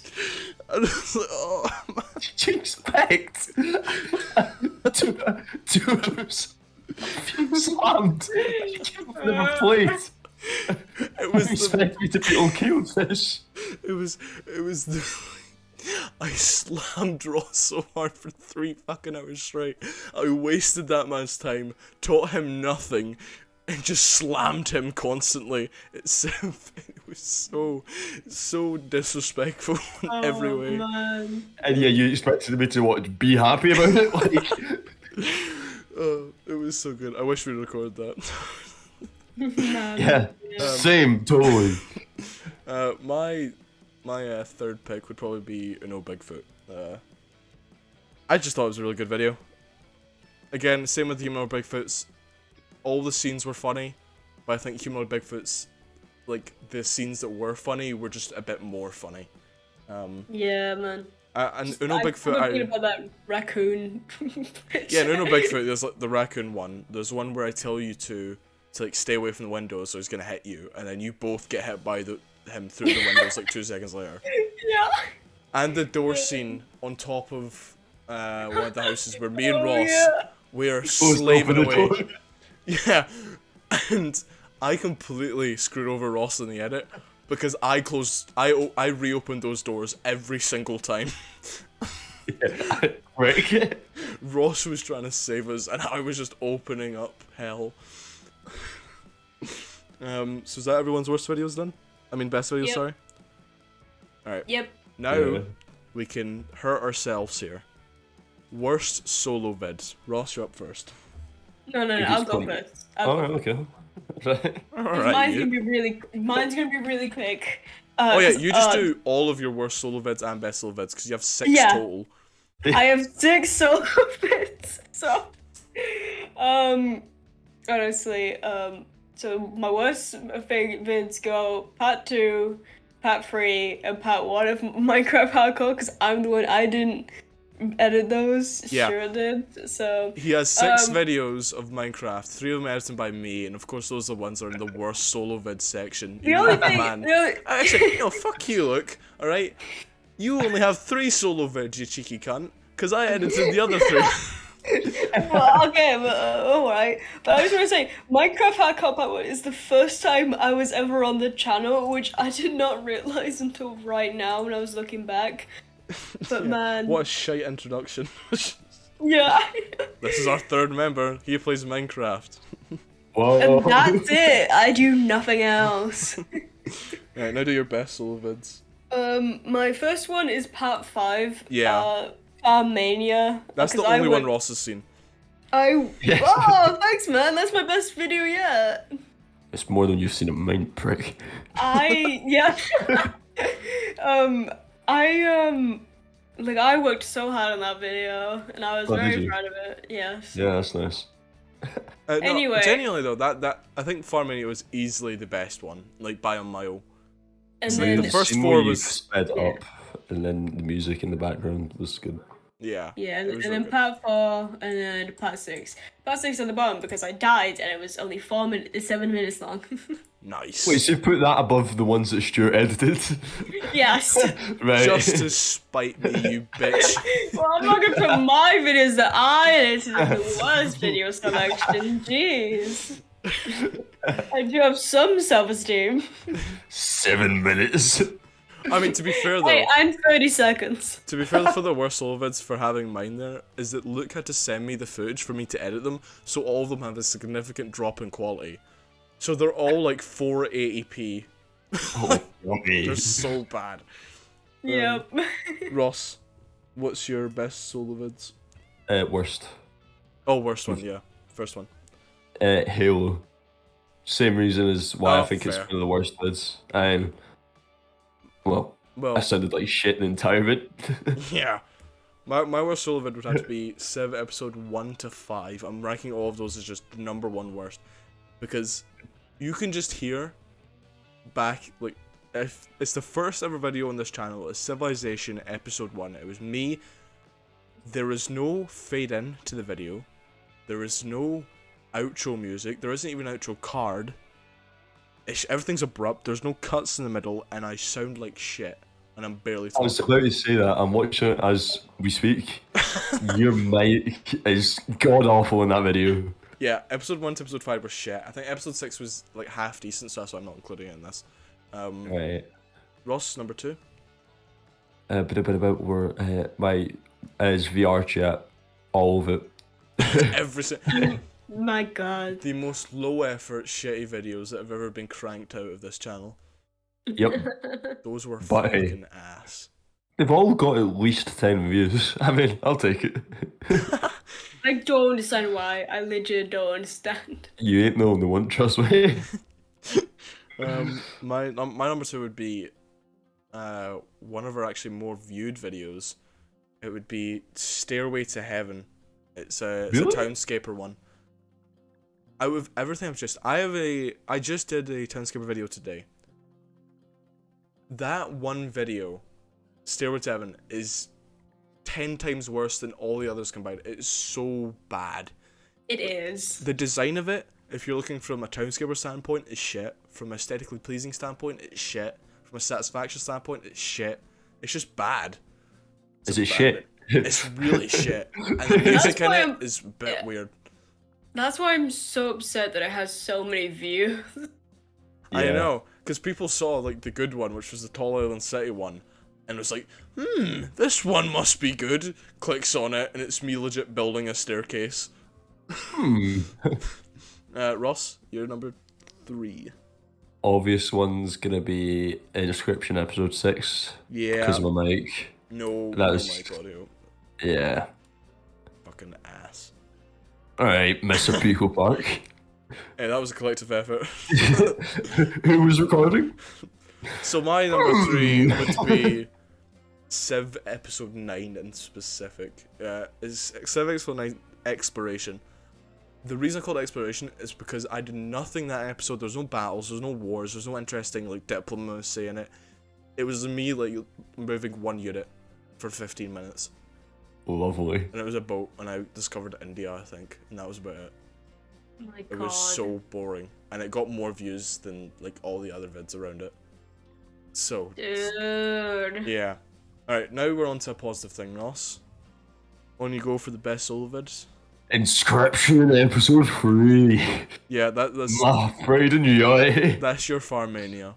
I was like, oh, man. Did you expect 2 hours? You slammed. You've never played. It was You expect me to be okay with this? it was I slammed Ross so hard for 3 fucking hours straight. I wasted that man's time, taught him nothing, and just slammed him constantly. It was so disrespectful in every way. Man. And yeah, you expected me to what? Be happy about it? Like, It was so good. I wish we recorded that. Man. yeah, same, totally. My third pick would probably be Uno Bigfoot. I just thought it was a really good video. Again, same with Humanoid Bigfoots. All the scenes were funny, but I think Humanoid Bigfoots, like the scenes that were funny, were just a bit more funny. Yeah, man. And Uno I Bigfoot, forgot about that raccoon. yeah, in Uno Bigfoot, there's like the raccoon one. There's one where I tell you to like stay away from the windows, so he's gonna hit you, and then you both get hit by him through the windows like 2 seconds later. Yeah. And the door scene on top of one of the houses where me and Oh, Ross yeah. we are Open slaving the away. door. Yeah, and I completely screwed over Ross in the edit because I reopened those doors every single time. Yeah. Rick. Ross was trying to save us, and I was just opening up hell. So is that everyone's worst videos done? I mean, best videos, Yep. sorry. Alright. Yep. Now Yeah. we can hurt ourselves here. Worst solo vids. Ross, you're up first. No, If I'll it's go fun. first. Alright, okay. Right. Alright, Mine's you. gonna be really quick. Oh yeah, 'Cause, you just do all of your worst solo vids and best solo vids, because you have 6 Yeah. total. I have 6 solo bits. So, honestly, so my worst vids go part 2, part 3, and part 1 of Minecraft Hardcore, because I'm the one, I didn't edit those. Yeah. Stuart did. So He has 6 videos of Minecraft, 3 of them edited by me, and of course those are the ones that are in the worst solo vid section. the only thing, Man. the only- Actually, no, fuck you, look, alright? You only have 3 solo vids, you cheeky cunt, because I edited the other 3. well, okay, but alright. But I just want to say, Minecraft Hardcore Part 1 is the first time I was ever on the channel, which I did not realize until right now when I was looking back. But Yeah, man, what a shite introduction. yeah. This is our 3rd member, he plays Minecraft. Whoa. And that's it. I do nothing else. Right, now do your best solo vids. My first one is Part 5. Yeah. Mania. That's the 'cause I only one went- Ross has seen. Yes. Oh, thanks, man. That's my best video yet. It's more than you've seen of mine, prick. Yeah. I worked so hard on that video, and I was Oh, did very you? proud of it. Yes. Yeah, that's nice. No, Anyway. genuinely though, that I think Farmania was easily the best one, like by a mile. And like then the first scene 4 where you was- sped Yeah. up, and then the music in the background was good. Yeah. yeah, it and was then really good. Part 4, and then Part 6. Part 6 on the bottom because I died, and it was only 7 minutes long. Nice. Wait, so you put that above the ones that Stuart edited? Yes. Right. Just to spite me, you bitch. Well, I'm not gonna put my videos that I edited in the worst video selection. Jeez. I do have some self-esteem. 7 minutes. I mean, to be fair though, Hey, I'm 30 seconds. to be fair for the worst solo vids for having mine there, is that Luke had to send me the footage for me to edit them, so all of them have a significant drop in quality. So they're all like 480p. Oh, okay. They're so bad. Yep. Ross, what's your best solo vids? Worst. Oh, worst one, yeah. First one. Halo. Same reason as why Oh, I think it's fair. one of the worst vids. Well, I Well, sounded like shit the entire bit. yeah. My worst solo vid would have to be Civ episode 1 to 5. I'm ranking all of those as just number 1 worst. Because you can just hear back, like, if it's the first ever video on this channel, it's Civilization episode 1. It was me. There is no fade in to the video. There is no outro music. There isn't even an outro card. Everything's abrupt. There's no cuts in the middle, and I sound like shit. And I'm barely I talking. was about to say that. I'm watching it as we speak. Your mic is god awful in that video. Yeah, episode 1 to episode 5 was shit. I think episode 6 was like half decent, so that's why I'm not including it in this. Right. Ross, number 2. Where my is VR chat, all of it. My god. The most low effort, shitty videos that have ever been cranked out of this channel. Yep. Those were But hey. fucking ass. They've all got at least 10 views. I mean, I'll take it. I don't understand why. I legit don't understand. You ain't the only one, trust me. My number 2 would be one of our actually more viewed videos. It would be Stairway to Heaven. It's a Really? Townscaper one. Out of everything I just did a Townscaper video today. That one video, Stairway to Heaven, is 10 times worse than all the others combined. It's so bad. It is. The design of it, if you're looking from a Townscaper standpoint, is shit. From a aesthetically pleasing standpoint, it's shit. From a satisfaction standpoint, it's shit. It's just bad. It's Is a it bad shit? bit. It's really shit. And the music in why it I'm- is a bit yeah. weird. That's why I'm so upset that it has so many views. I Yeah. know, because people saw like the good one, which was the Tall Island City one, and was like, this one must be good. Clicks on it, and it's me legit building a staircase. Ross, you're number 3. obvious one's gonna be Inscription episode 6 Yeah. because of my mic. No, That no was- mic audio. Yeah. Fucking ass. Alright, Mr. Pico Park. Hey, that was a collective effort. Who was recording? So my number 3 would be Civ episode 9 in specific. Is Civ episode 9 Exploration. The reason I called it Exploration is because I did nothing that episode. There's no battles, there's no wars, there's no interesting like diplomacy in it. It was me like moving one unit for 15 minutes. Lovely. And it was a boat, and I discovered India, I think, and that was about it. Oh my It god. was so boring, and it got more views than like all the other vids around it. So Dude. yeah. Alright, now we're on to a positive thing, Ross. On you go for the best solo vids. Inscription episode 3. Yeah, that's My pride in you, aye. that's your Farmania.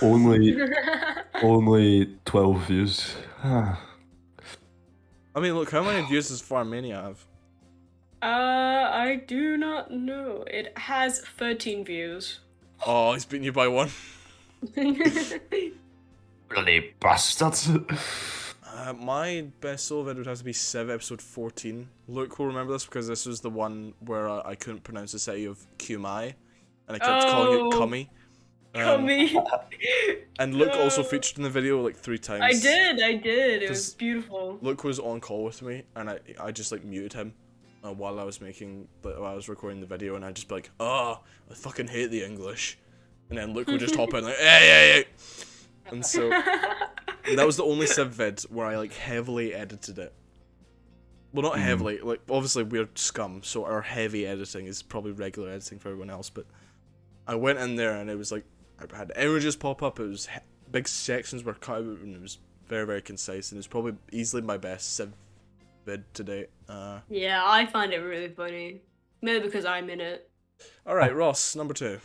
Only 12 views. I mean, look, how many views does Farmania have? I do not know. It has 13 views. Oh, he's beaten you by one. Bloody bastards. My best solo vid would have to be Civ episode 14. Luke will remember this because this was the one where I couldn't pronounce the city of Kumai, and I kept calling it Oh. Cummy. Cummy. And Luke also featured in the video like 3 times. I did. It was 'Cause- beautiful. Luke was on call with me, and I just like muted him while I was recording the video, and I'd just be like, I fucking hate the English, and then Luke would just hop in like, hey, and so and that was the only Civ vid where I like heavily edited it. Well, not heavily, like obviously we're scum, so our heavy editing is probably regular editing for everyone else, but I went in there and it was like, I had images pop up, it was big sections were cut out, and it was very, very concise, and it's probably easily my best Civ vid to date. Yeah, I find it really funny. Maybe because I'm in it. Alright, Ross, number 2.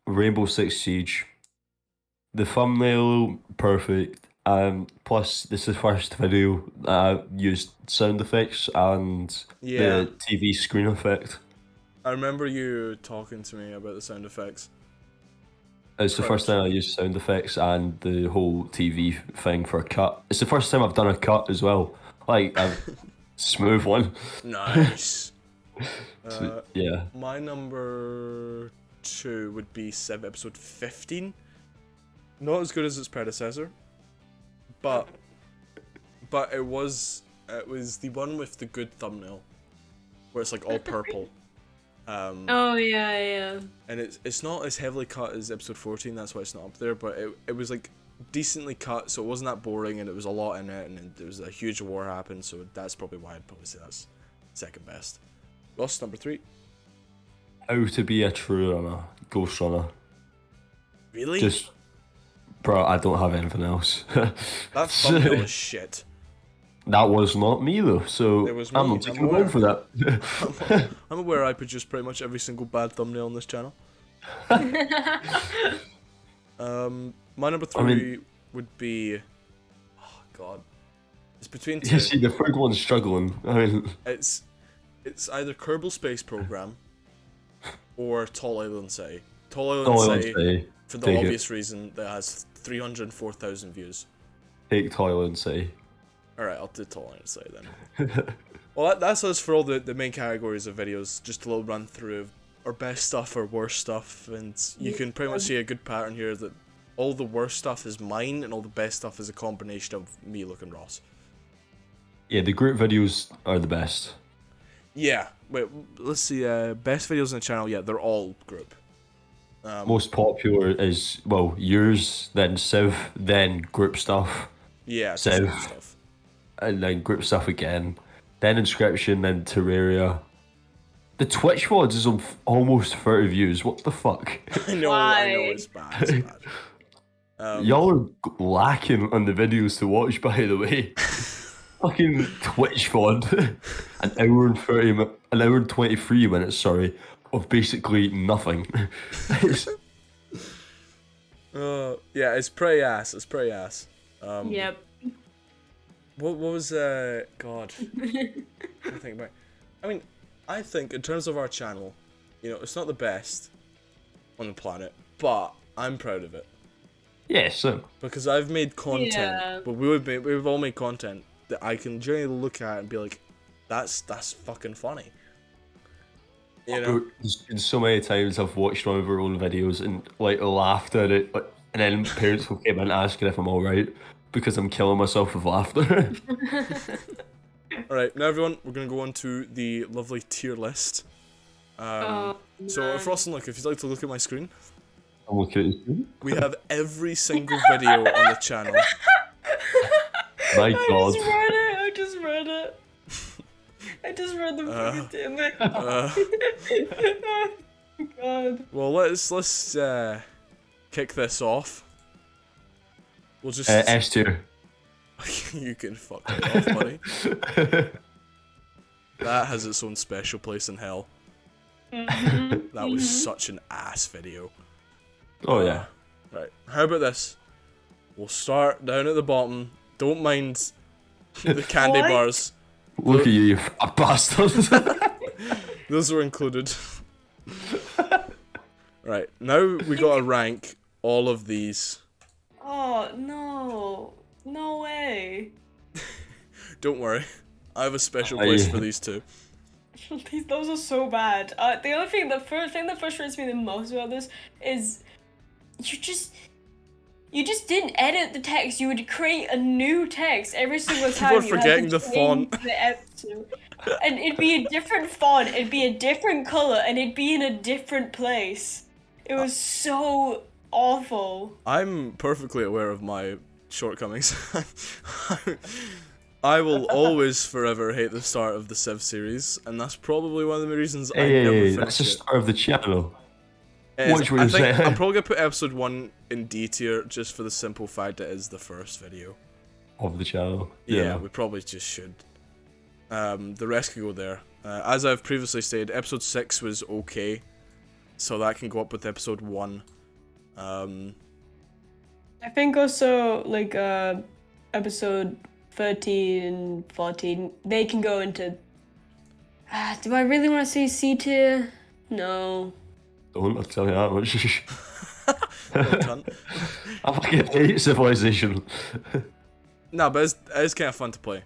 Rainbow Six Siege. The thumbnail, perfect. Plus, this is the first video that I used sound effects and Yeah. the TV screen effect. I remember you talking to me about the sound effects. It's the first time I used sound effects and the whole TV thing for a cut. It's the first time I've done a cut as well. Like, a smooth one. Nice. So, yeah. My number 2 would be Civ episode 15. Not as good as its predecessor, but it was the one with the good thumbnail, where it's like all purple. Oh yeah. And it's not as heavily cut as episode 14, that's why it's not up there, but it was like decently cut, so it wasn't that boring, and it was a lot in it, and there was a huge war happened, so that's probably why I'd probably say that's second best. Ross, number 3. How to be a true runner, ghost runner. Really? Just, bro, I don't have anything else. That thumbnail is shit. That was not me though, so It was I'm me, not taking I'm the blame for that. I'm aware I produce pretty much every single bad thumbnail on this channel. My number 3 would be, oh god, it's between 2. You see, the third one's struggling. I mean, It's either Kerbal Space Program or Tall Island City. Tall Island City, for the Take it. obvious reason that it has 304,000 views. Take Toilet and say. Alright, I'll do Tall Island City then. Well, that's us for all the main categories of videos. Just a little run through of our best stuff, our worst stuff, and you can pretty much see a good pattern here that all the worst stuff is mine and all the best stuff is a combination of me, Luke, and Ross. Yeah, the group videos are the best. Yeah, wait, let's see, best videos on the channel, yeah, they're all group. Most popular is, well, yours, then Civ, then group stuff, Yeah, So- different stuff. and then group stuff again, then Inscription, then Terraria. The Twitch VODs is on almost 30 views. What the fuck? I know, it's bad, it's bad. Y'all are lacking on the videos to watch, by the way. Fucking Twitch VOD. An hour and 23 minutes, sorry, of basically nothing. Yeah, it's pretty ass, Yep. What was, God, I think about. I mean, I think in terms of our channel, you know, it's not the best on the planet, but I'm proud of it. Yeah, so Because I've made content, Yeah. but we've all made content that I can generally look at and be like, that's fucking funny. You know? there's been so many times I've watched one of our own videos and like laughed at it, like, and then parents will come in asking if I'm all right because I'm killing myself with laughter. Alright, now everyone, we're gonna go on to the lovely tier list. So Frost and Luke, if you'd like to look at my screen, I'm looking at you. we have every single video on the channel. My I God. just read it. I just read the fucking damn it. Uh, Oh my God. well, let's kick this off. We'll just S tier. you can fuck it off, buddy. That has its own special place in hell. That was such an ass video. Oh yeah. Right, how about this? We'll start down at the bottom. Don't mind the candy What? bars. Look at you fat bastard. Those were included. Right, now we gotta rank all of these. Oh no. No way. Don't worry, I have a special place Aye. for these two. Those are so bad. The first thing that frustrates me the most about this is you just didn't edit the text. You would create a new text every single time. People are you had forgetting to the font. change the episode. And it'd be a different font, it'd be a different color, and it'd be in a different place. It was so awful. I'm perfectly aware of my shortcomings. I will always forever hate the start of the Civ series, and that's probably one of the reasons I never Hey, finished that's the it. start of the channel. It is. Watch what I you're think saying. I'm probably gonna put episode 1 in D tier just for the simple fact it is the first video. Of the channel. Yeah, we probably just should. The rest can go there. As I've previously stated, episode 6 was okay, so that can go up with episode 1. I think also like episode 13 and 14, they can go into do I really want to say C tier? No. Don't tell me that much. Little cunt. I fucking hate Civilization. Nah, but it is kind of fun to play.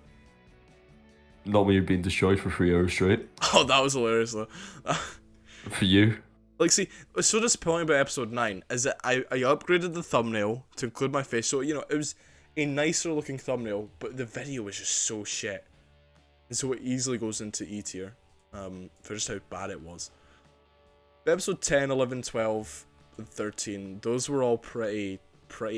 Not when you're being destroyed for 3 hours straight. Oh, that was hilarious though. For you. Like, see, what's so disappointing about episode 9 is that I upgraded the thumbnail to include my face, so, you know, it was a nicer looking thumbnail, but the video was just so shit. And so it easily goes into E tier, for just how bad it was. But episode 10, 11, 12, and 13, those were all pretty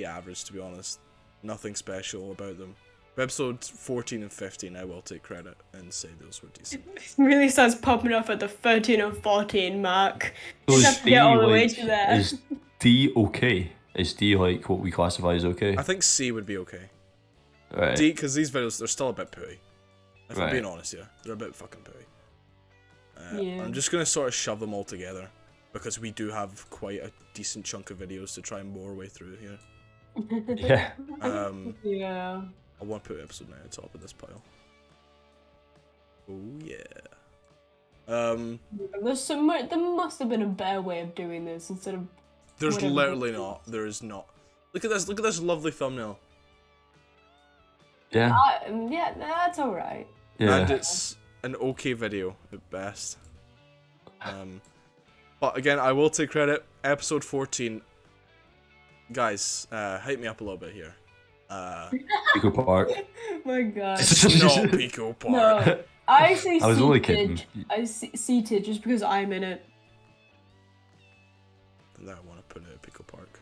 average, to be honest. Nothing special about them. But episodes 14 and 15, I will take credit and say those were decent. It really starts popping off at the 13 and 14 mark. So You is have to get all the way like, to there. Is D okay? Is D like what we classify as okay? I think C would be okay. Right. D, because these videos, they're still a bit pooey. If I'm Right. being honest, yeah. They're a bit fucking pooey. Yeah. I'm just going to sort of shove them all together, because we do have quite a decent chunk of videos to try and bore our way through here. Yeah. Yeah. I want to put episode 9 at the top of this pile. Oh yeah. There must have been a better way of doing this instead of. There's Whatever. literally not. There is not. Look at this lovely thumbnail. Yeah. Yeah, that's alright. Yeah. And it's an okay video at best. But again, I will take credit. Episode 14. Guys, hype me up a little bit here. Pico Park. My God. No, Pico Park. No, I actually I was only seated. kidding. I seated just because I'm in it. Now I want to put it at Pico Park.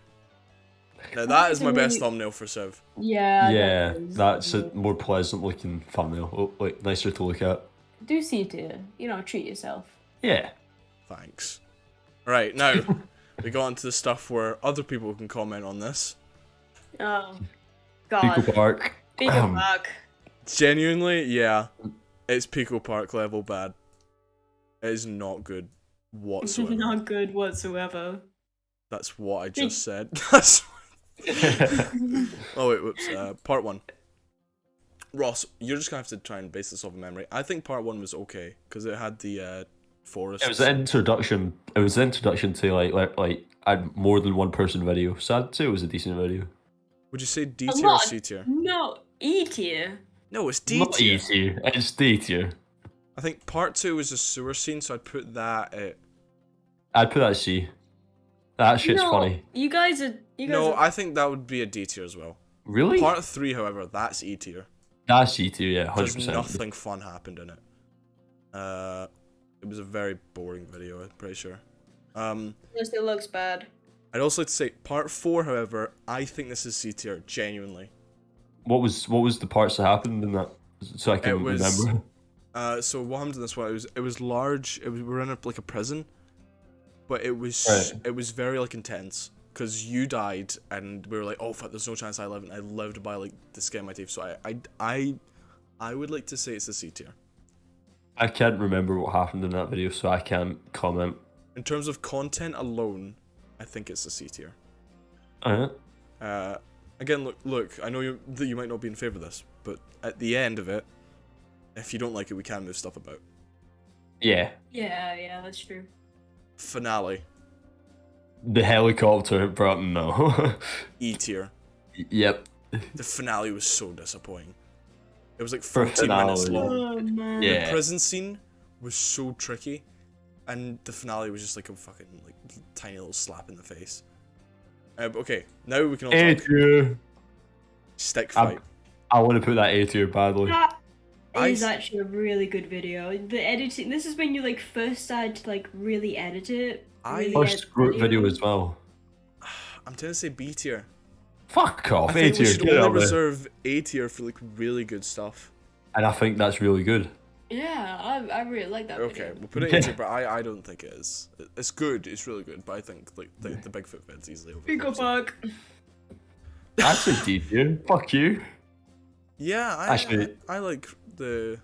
Now that is It's a my best really- thumbnail for Civ. Yeah. Yeah, that is. that's a more pleasant looking thumbnail. Oh, like nicer to look at. Do seated. You know, treat yourself. Yeah. Thanks. Right, now we got into the stuff where other people can comment on this. Oh, Pico God. Park. Pico Park. Genuinely, yeah, it's Pico Park level bad. It is not good whatsoever. Not good whatsoever. That's what I just said. That's. Oh wait, whoops. Part 1. Ross, you're just gonna have to try and base this off of memory. I think part 1 was okay because it had the forest. It was the introduction. It was the introduction to like had more than one person video, so I'd say it was a decent video. Would you say D A tier or lot. C tier? No, E tier. No, it's D Not tier. E tier, it's D tier. I think part 2 was the sewer scene, so I'd put that at... I'd put that at C. That shit's No, funny. You guys are. No, are, I think that would be a D tier as well. Really? Part 3, however, that's E tier. That's E tier, yeah, 100%. There's nothing fun happened in it. It was a very boring video, I'm pretty sure. Yes, it looks bad. I'd also like to say, part 4, however, I think this is C tier, genuinely. What was the parts that happened in that? So I can It was- remember. So what happened in this one? It was large. We were in like a prison, but it was Right. very like intense because you died and we were like, oh fuck, there's no chance I live, and I lived by like the skin of my teeth. So I would like to say it's a C tier. I can't remember what happened in that video, so I can't comment. In terms of content alone, I think it's a C tier. Again, look. I know that you might not be in favor of this, but at the end of it, if you don't like it, we can move stuff about. Yeah. Yeah, that's true. Finale, The helicopter, bro, no. E tier. Yep. The finale was so disappointing. It was like For 14 minutes finale. long. Oh man. Yeah. The prison scene was so tricky, and the finale was just like a fucking like tiny little slap in the face. Okay, now we can all A talk tier. stick fight. I want to put that A tier badly. That I is s- actually a really good video. The editing. This is when you like first started to like really edit it. I- really First edit group video as well. I'm trying to say B tier. Fuck I off, A think we tier. should Get it only up there. reserve A tier for like really good stuff. And I think that's really good. Yeah, I really like that Okay, video. we'll put it in A tier, but I don't think it is. It's good. It's really good, but I think like the Bigfoot vid's easily over. Big up, Buck. That's a D tier. Fuck you. Yeah, Actually- I like the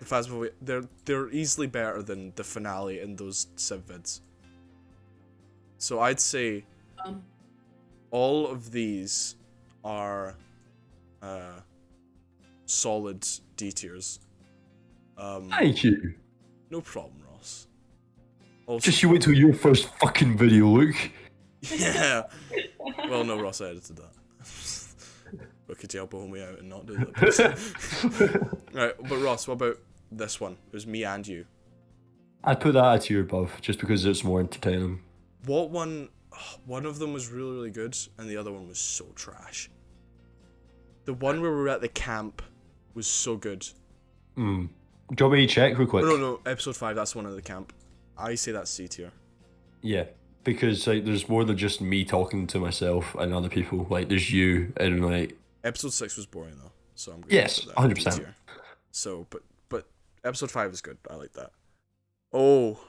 Phasmophobia. They're easily better than the finale in those Civ vids. So I'd say all of these are solid D tiers. Thank you. No problem, Ross. Also, Just you wait till your first fucking video, Luke. yeah. Well, no, Ross, I edited that. But could you help me out and not do that? Right, but Ross, what about this one? It was me and you. I'd put that a tier above, just because it's more entertaining. What one? One of them was really, really good, and the other one was so trash. The one where we were at the camp was so good. Do you want me to check real quick? Oh, no, episode 5, that's the one at the camp. I say that's C tier. Yeah, because like there's more than just me talking to myself and other people. Like there's you and like Episode 6 was boring though, so I'm gonna Yes, put that in 100%. D tier. So, but episode 5 is good. I like that. Oh,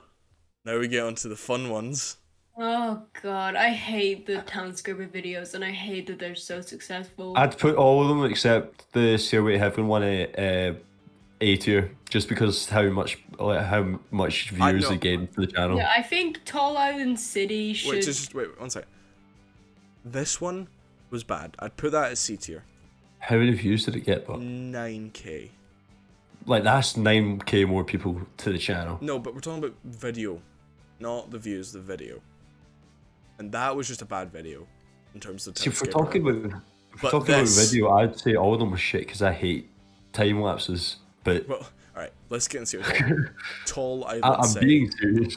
now we get onto the fun ones. Oh god, I hate the Townscriber videos, and I hate that they're so successful. I'd put all of them except the Stairway to Heaven one at A tier, just because how much views know. they gained for the channel. Yeah, I think Tall Island City should. Wait, just wait one second. This one was bad. I'd put that at C tier. How many views did it get? But 9k. like that's 9k more people to the channel. No, but we're talking about video, not the views, the video. And that was just a bad video in terms of See, if we're Townscaper. talking about But this- video, I'd say all of them were shit because I hate time lapses. But Well, alright, let's get into it. Tall Island I'm City. being serious.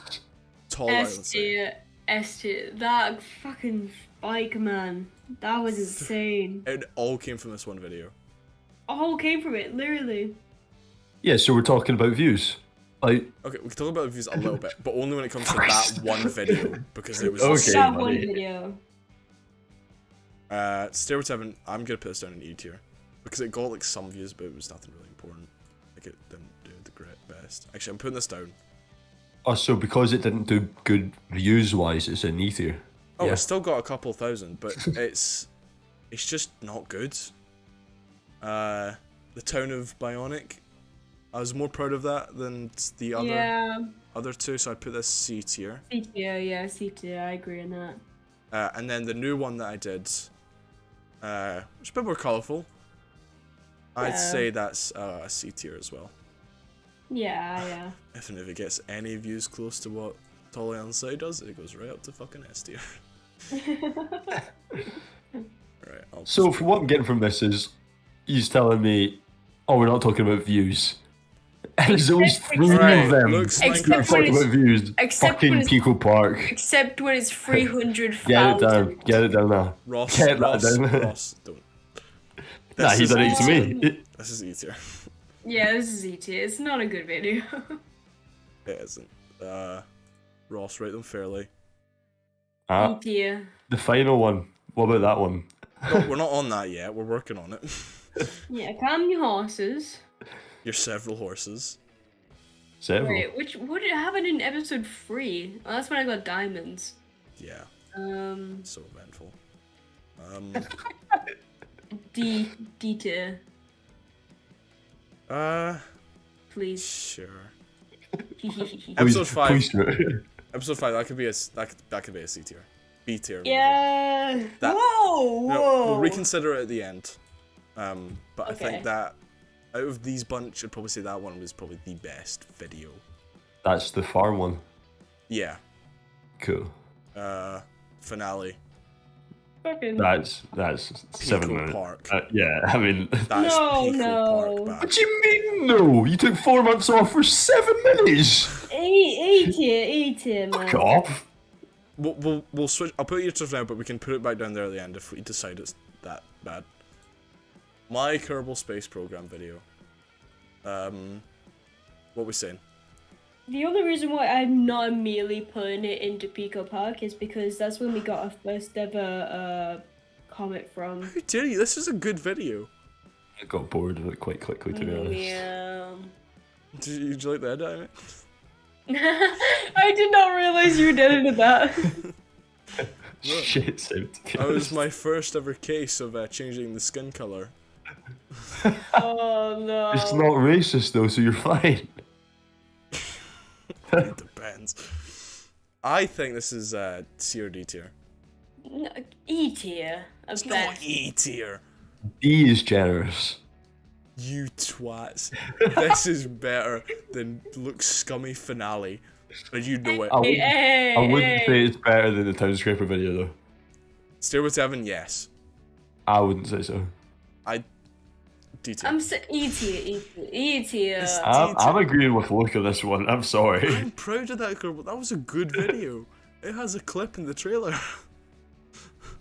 Tall Island S City. tier, S tier. That fucking spike, man. That was insane. It all came from this one video. All came from it, literally. Yeah, so we're talking about views. Like, Okay, we can talk about the views a little bit, but only when it comes to that one video, because it was Okay. just That buddy. one video. Stairway to Heaven, I'm gonna put this down in E tier. Because it got like some views, but it was nothing really important. Like it didn't do the great best. Actually, I'm putting this down. oh, so because it didn't do good views wise, it's in E tier. Oh, Yeah. it's still got a couple thousand, but it's just not good. The town of Bionic, I was more proud of that than the other two, so I'd put this C tier. C tier, yeah, C tier. I agree on that. And then the new one that I did, which is a bit more colourful, I'd Yeah. say that's a C tier as well. Yeah. If it gets any views close to what That's all Ansai does. It goes right up to fucking S tier. Right. So from what I'm getting from this is, he's telling me, oh, we're not talking about views. And there's always three Right, of them. looks Except Minecraft. when Talking it's- about views. except when Fucking it's- Pico Park. Except when it's 300,000. Get it down. Get it down now. Ross, Get that Ross, down. Ross, don't. Nah, he is done it to E-tier. me. This is E-tier. Yeah, this is E tier. It's not a good video. It isn't. Ross, rate them fairly. E tier. The final one. What about that one? No, we're not on that yet. We're working on it. Yeah, calm your horses. Your several horses. Several. Wait, what happened in episode 3? Oh, that's when I got diamonds. Yeah, Um, so eventful. D tier, please. Sure. Please- Episode 5. please do it. Episode 5. That could be a C tier. B tier. maybe. Yeah. That- Whoa, No, whoa. we'll reconsider it at the end. But I Okay. think that out of these bunch, I'd probably say that one was probably the best video. That's the farm one. Yeah. Cool. Finale. Fucking. That's 7 Pico minutes. Park. Yeah, I mean. That's No, Pico no. Park, What do you mean no? You took 4 months off for 7 minutes. A tier, man. Fuck off. We'll switch. I'll put your stuff now, but we can put it back down there at the end if we decide it's that bad. My Kerbal Space Program video. What we saying? The only reason why I'm not immediately putting it into Pico Park is because that's when we got our first ever comment from. How dare you? This is a good video. I got bored of it quite quickly, to be honest. Yeah. Did you like the edit? I mean? I did not realize you did into that. Shit, Sam. That was my first ever case of changing the skin color. Oh no. It's not racist though, so you're fine. It depends. I think this is C or D tier. No, E tier. It's not E tier. D is generous. You twats. This is better than Look's scummy finale. And you know it. I wouldn't, Hey, I wouldn't hey. say it's better than the Town Scraper video though. Stairway to Heaven, yes. I wouldn't say so. D tier. I'm E tier. E tier. It's- I'm agreeing with Luke on this one. I'm sorry. I'm proud of that girl, but that was a good video. It has a clip in the trailer.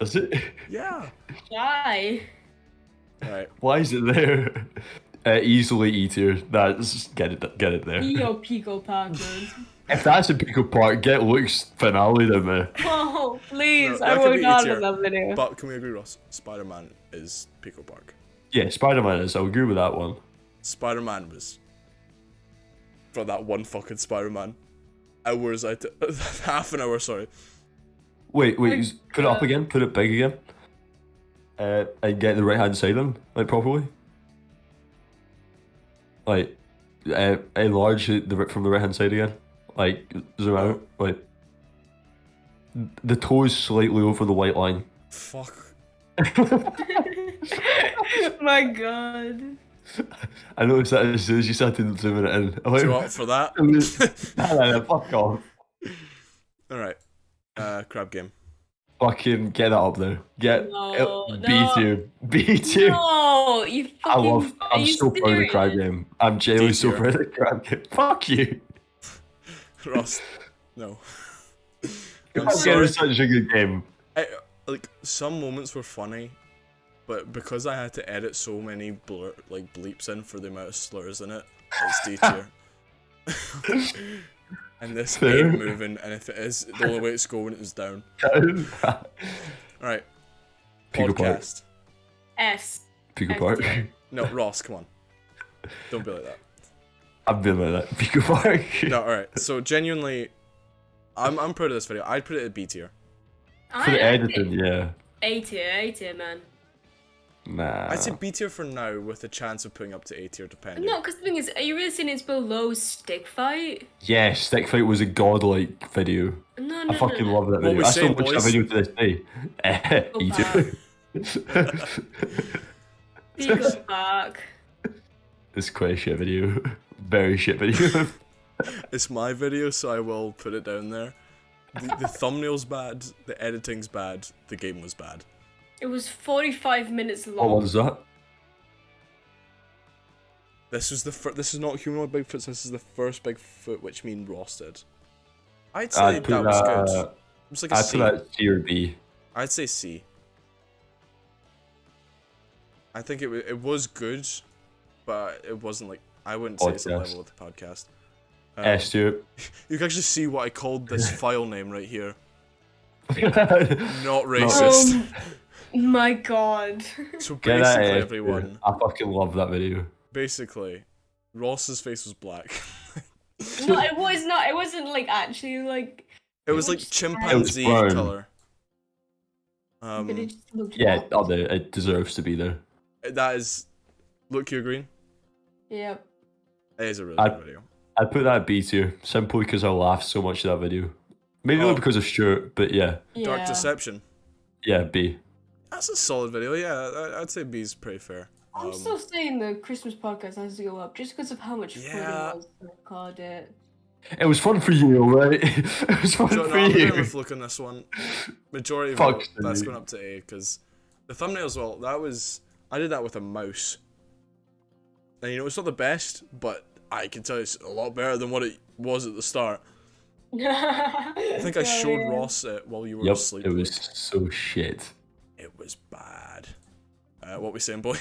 Is it? Yeah. Why? Alright. Why is it there? Easily E tier. That's get it there. Yo, Pico Park, man. If that's a Pico Park, get Luke's finale down there. Oh, please. No, I that could worked be hard E-tier. on that video. But can we agree, Ross? Spider-Man is Pico Park. Yeah, Spider-Man is. I'll agree with that one. Spider-Man was... For that one fucking Spider-Man. Hours out... half an hour, sorry. Wait, put it up again. Put it big again. And get the right hand side on, like properly. Like, enlarge from the right hand side again. Like, zoom out. Like, the toes slightly over the white line. Fuck. My god. I noticed that as soon as you started zooming it in. I'm like, So you up for that? nah, fuck off. Alright. Crab game. Fucking get that up there. Get No, B no. tier. B tier. No, you fucking. I'm so proud of the crab serious? game. I'm genuinely so D-tier. proud of the crab game. Fuck you. Ross. No. I'm Crab game sorry. is such a good game. Like, some moments were funny, but because I had to edit so many bleeps in for the amount of slurs in it, it's D tier. And this Fair. ain't moving, and if it is, the only way it's going is down. Alright. Pico Park. Podcast. S. Pico S Park. tier. No, Ross, come on. Don't be like that. I've been like that. Pico Park. No, alright. So, genuinely, I'm proud of this video. I'd put it at B tier. For the editing, yeah. A tier, man. Nah. I'd say B tier for now, with a chance of putting up to A tier, depending. No, because the thing is, are you really saying it's below Stick Fight? Yeah, Stick Fight was a godlike video. No, I fucking love that What video. we I still saying, watch that boys? video to this day. Pico E2. Pico Park. It's quite a shit video. Very shit video. It's my video, so I will put it down there. The thumbnail's bad, the editing's bad, the game was bad. It was 45 minutes long. What was that? This was this is not humanoid Bigfoots. This is the first Bigfoot which me and Ross did. I'd say I'd put that was good. It was like a I'd C. put that C or B. I'd say C. I think it was good, but it wasn't like I wouldn't say it's the level of the podcast. Stuart. You can actually see what I called this file name right here. Not racist. My god. So Get that, basically, Stuart. everyone. I fucking love that video. Basically, Ross's face was black. No, it was not. It wasn't like actually like. It was like just chimpanzee brown. color. But it just looked Yeah, black. it deserves to be there. That is. Look, you green. Yep. It is a really I- good video. I'd put that B tier, simply because I laughed so much at that video. Maybe Oh. not because of Stuart, but yeah. Dark Yeah. Deception. Yeah, B. That's a solid video. Yeah, I'd say B's pretty fair. I'm still saying the Christmas podcast has to go up just because of how much fun Yeah. it was to record it. It was fun for you, right? It was fun So, for no, I'm you. gonna look on this one. Majority Fuck vote, that's you. going up to A because the thumbnails. Well, I did that with a mouse. And you know it's not the best, but I can tell you it's a lot better than what it was at the start. I think I showed Ross it while you were Yep, asleep. it was so shit. It was bad. What we saying, boy?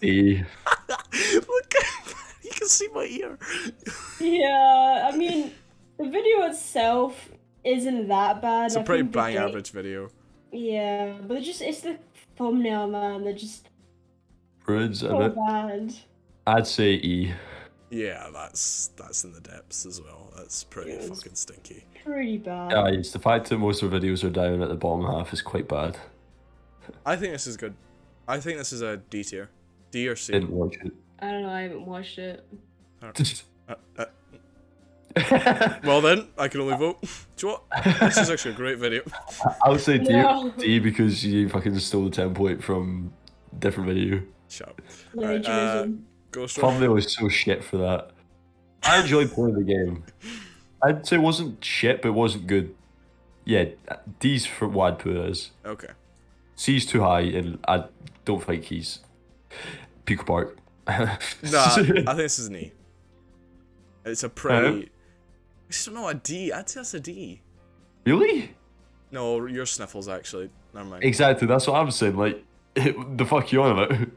A. Look, you can see my ear. Yeah, I mean, the video itself isn't that bad. It's a I pretty think the bang ga- average video. Yeah, but it's the thumbnail, man. They're just Rudes, so bad. I'd say E. Yeah, that's in the depths as well. That's pretty It was- fucking stinky. Pretty bad. Guys, the fact that most of our videos are down at the bottom half is quite bad. I think this is good. I think this is a D tier. D or C. Didn't watch it. I don't know. I haven't watched it. Well then, I can only vote. Do you know what? This is actually a great video. I would say D, No. D because you fucking stole the template from different video. Shut up. Alright, Plagiarism. Ghost Runner. Thumbnail was so shit for that. I enjoyed playing the game. I'd say it wasn't shit, but it wasn't good. Yeah, D's for what I'd put it as. Okay. C's too high, and I don't think he's Pico Park. Nah, I think this is an E. It's a pretty... It's not a D. I'd say that's a D. Really? No, your sniffles actually. Never mind. Exactly, that's what I'm saying. Like, the fuck you on about?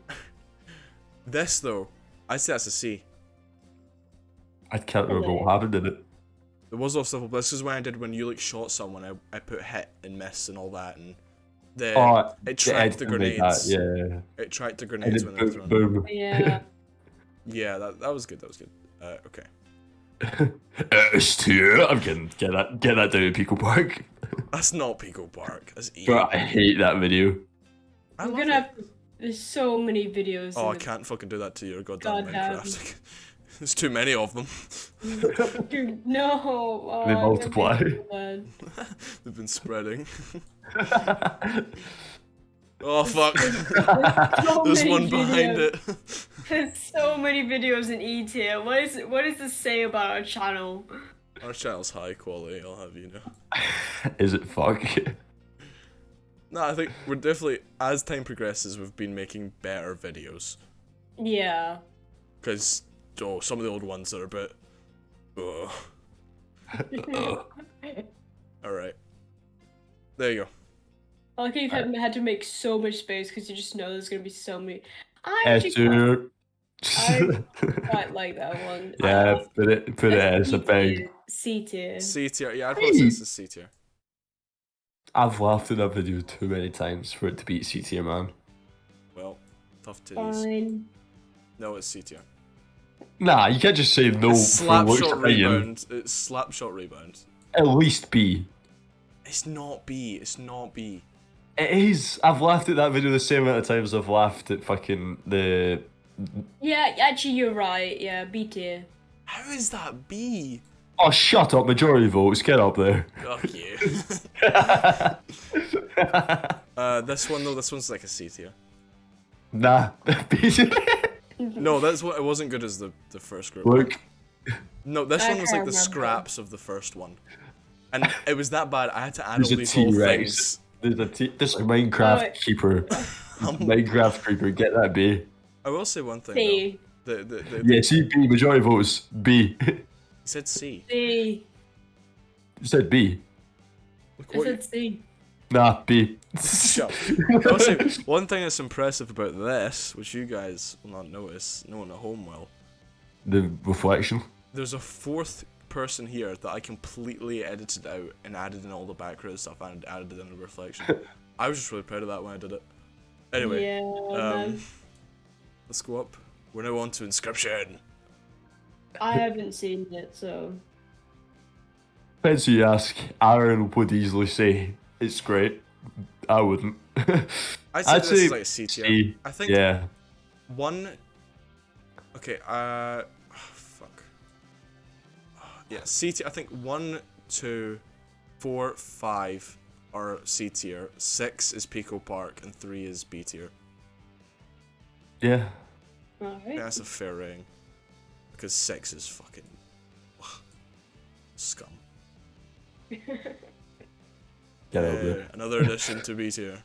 This though, I'd say that's a C. I can't remember what happened in it. There was no sniffle, but this is when I did when you like shot someone. I put hit and miss and all that, and it tracked the grenades. Yeah. It tracked the And grenades then when they were boom, thrown. boom. Yeah. Yeah, that was good. That was good. Okay. Stuart, I'm get that down to Pico Park. That's not Pico Park. That's E. But I hate that video. I We're love gonna it. have. There's so many videos. Oh, I in can't fucking do that to your goddamn Goddamn. Minecraft. There's too many of them. the- Dude, no. Oh, They I'm gonna multiply. be so bad. They've been spreading. Oh fuck! So There's many one behind videos. it. There's so many videos in E tier. What does this say about our channel? Our channel's high quality. I'll have you know. Is it fuck? No, I think we're definitely, as time progresses, we've been making better videos. Yeah. Because, some of the old ones are a bit... Ugh. Alright. There you go. I like you've had to make so much space because you just know there's gonna be so many. I actually Stuart. quite like that one. Yeah, put it as a big. C tier. C tier. Yeah, I'd probably say this is C tier. I've laughed at that video too many times for it to beat C tier, man. Well, tough titties. Fine. No, it's C tier. Nah, you can't just say no It's for looks slapshot opinion. rebound. It's slapshot rebound. At least B. It's not B. It's not B. It is. I've laughed at that video the same amount of times I've laughed at fucking the. Yeah, actually you're right. Yeah, B tier. How is that B? Oh, shut up! Majority votes. Get up there. Fuck you. This one though. This one's like a C tier. Nah. No, that's what. It wasn't good as the first group. Look. No, this I one was like can't the remember. scraps of the first one. And it was that bad. I had to add There's all a these little T-Rex. things. There's a Minecraft wait. creeper. Minecraft creeper, get that B. I will say one thing C. though. The Yeah, C, B, majority votes, B. he said C. C. You said B. Look I what said C. Nah, B. Shut up. I'll say one thing that's impressive about this, which you guys will not notice, no one at home will. The reflection. There's a fourth person here that I completely edited out and added in all the background stuff and added in the reflection. I was just really proud of that when I did it. Anyway, Yeah, man. let's go up. We're now on to Inscription. I haven't seen it, so. Depends who you ask. Aaron would easily say it's great. I wouldn't. I'd say this is like a C tier. C. I think Yeah. one. Okay, fuck. Yeah, C tier. I think 1, 2, 4, 5 are C tier. 6 is Pico Park, and 3 is B tier. Yeah. Yeah, Alright. that's a fair rating. Because 6 is fucking scum. Get out there. Another addition to B tier.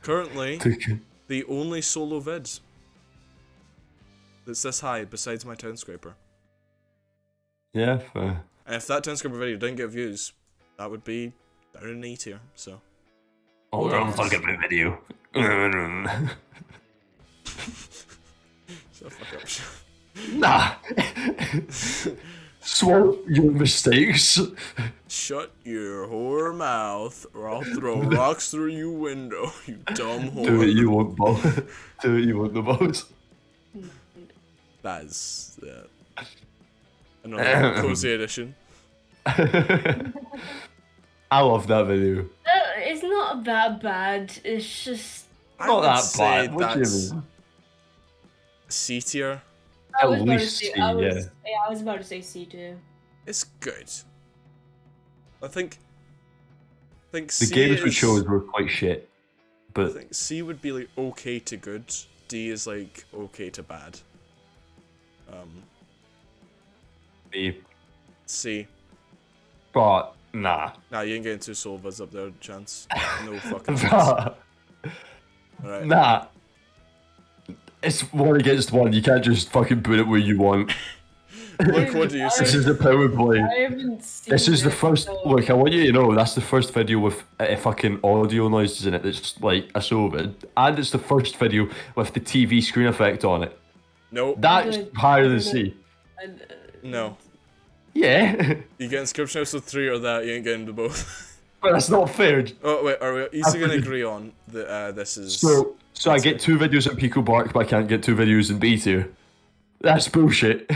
Currently, the only solo vid that's this high besides my Town Scraper. Yeah, fair. And if that Town Scraper video didn't get views, that would be down in E tier. So. Oh, Yeah. I'm fucking video. Shut the fuck up. Nah. Swallow your mistakes. Shut your whore mouth, or I'll throw rocks through your window, you dumb whore. Do what you want, Bo. Do what you want the most. That is another cozy edition. I love that video. It's not that bad. It's just. I Not would that say bad. What do you that's mean? C tier. I At was about to least say, C, I was, yeah. I was about to say C too. It's good. I think The C games we is- chose were quite shit. I But think C would be like okay to good. D is like okay to bad. B. C. But nah. Nah, you ain't getting 2 soul vids up there, chance. No fucking chance. Nah. Alright. Nah. It's one against one. You can't just fucking put it where you want. Look, what do you This say? is the power play. I haven't seen This is the it, first. so- Look, I want you to know that's the first video with fucking audio noises in it. That's like a solo vid, and it's the first video with the TV screen effect on it. Nope. That's Good. higher than C. And, No. Yeah, You get Inscription Episode 3 or that, you ain't getting to both. but that's not fair. Oh, wait, are we easily gonna agree on that this is... So I get 2 videos at Pico Bark, but I can't get 2 videos in B tier. That's bullshit.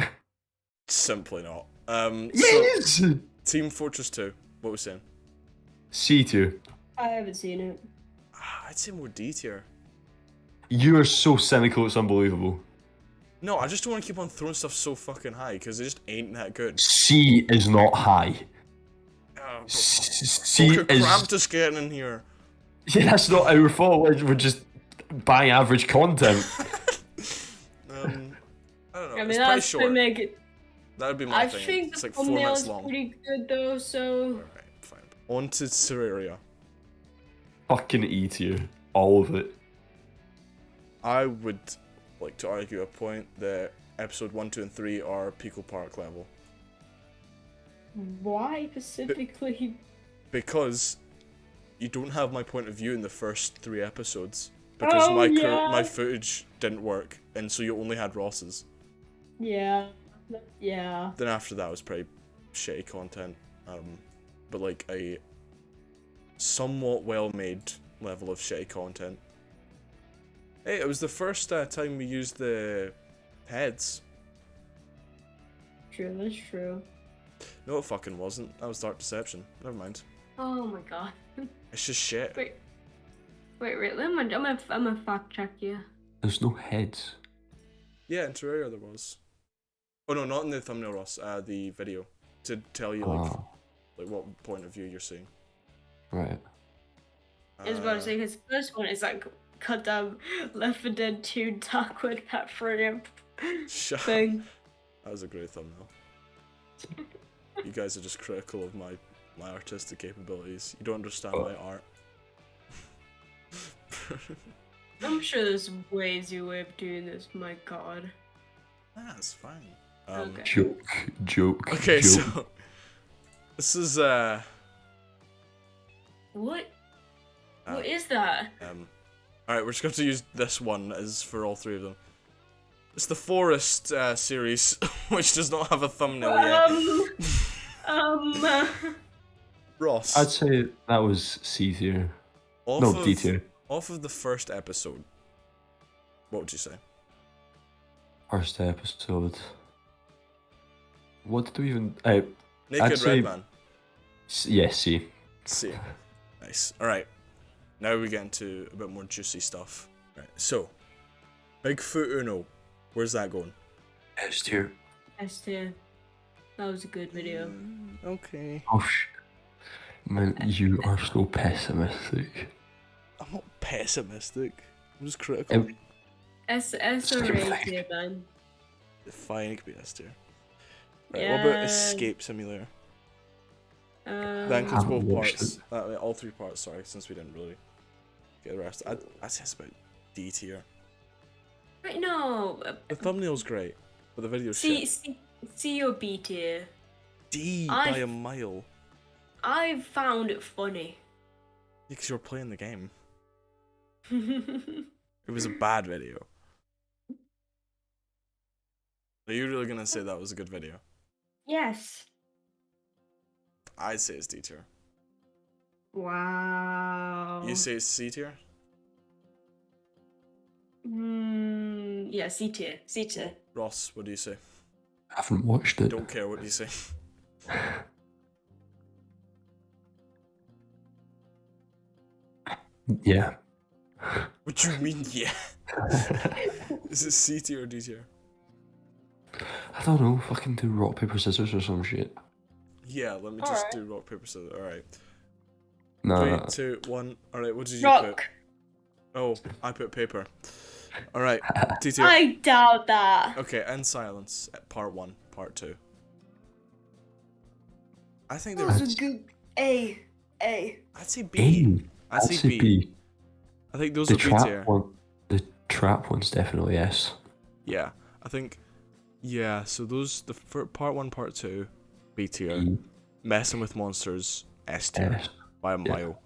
Simply not. Yes. So, Team Fortress 2, what was saying? C tier. I haven't seen it. I'd say more D tier. You are so cynical. It's unbelievable. No, I just don't want to keep on throwing stuff so fucking high, because it just ain't that good. C is not high. Oh, C look at is. Krampus getting in here. Yeah, that's not our fault. We're just buying average content. I don't know, I it's mean, pretty that's short. to make it. That would be my I thing. think It's the like 4 thumbnail minutes is long. pretty good though, so. Alright, fine. On to Terraria. Fucking E tier. All of it. I would like to argue a point that episode 1, 2, and 3 are Pico Park level. Why specifically? Because you don't have my point of view in the first 3 episodes. Because Oh, my yeah. footage didn't work, and so you only had Ross's. Yeah. Yeah. Then after that was pretty shitty content. But like a somewhat well-made level of shitty content. Hey, it was the first time we used the heads. True, that's true. No, it fucking wasn't. That was Dark Deception. Never mind. Oh my god. It's just shit. Wait, really? I'm gonna fact check you. There's no heads. Yeah, in Terraria there was. Oh no, not in the thumbnail, Ross. The video to tell you like Oh, what point of view you're seeing. right. I was about to say his first one is like cut down Left 4 Dead 2 Darkwood Pathfinder Shut. thing. That was a great thumbnail. You guys are just critical of my artistic capabilities. You don't understand my art. I'm sure there's way easier way of doing this. My God. That's fine. Okay. Joke. Okay, joke. so this is What? What is that? Alright, we're just going to use this one as for all three of them. It's the Forest series, which does not have a thumbnail yet. Ross. I'd say that was C tier. Off No, of, D tier. Off of the first episode, what would you say? First episode. What did we even? Naked say- Red Man. Yes, C. See. Nice. Alright. Now we get into a bit more juicy stuff. Right. So, Bigfoot Uno. Where's that going? S tier. S tier. That was a good video. Okay. Oh man, you are so pessimistic. I'm not pessimistic. I'm just critical. S or A tier, man. Fine, it could be S tier. Right, what about Escape Simulator? That includes both parts. All three parts, sorry, since we didn't really get the rest. I'd say it's about D tier. Right, no. The thumbnail's great, but the video's shit. C or B tier. D by a mile. I found it funny. Because you were playing the game. It was a bad video. Are you really gonna say that was a good video? Yes. I'd say it's D tier. Wow. You say it's C tier? Yeah, C tier. C tier. Ross, what do you say? I haven't watched it. Don't care what you say. Yeah. What do you mean, yeah? Is it C tier or D tier? I don't know. Fucking do rock paper scissors or some shit. Yeah, let me just do rock, paper, scissors. Alright. No. 3, 2, 1. Alright, what did you Rock. put? Oh, I put paper. Alright, D tier. I doubt that. Okay, end silence. Part 1, part 2. I think That there's. was a good A. I'd say B. I'd say B. I think those The are B trap tier. one. The trap one's definitely S. Yeah, I think. Yeah, so those part 1, part 2, B tier. B. Messing with monsters, S tier S. by a mile.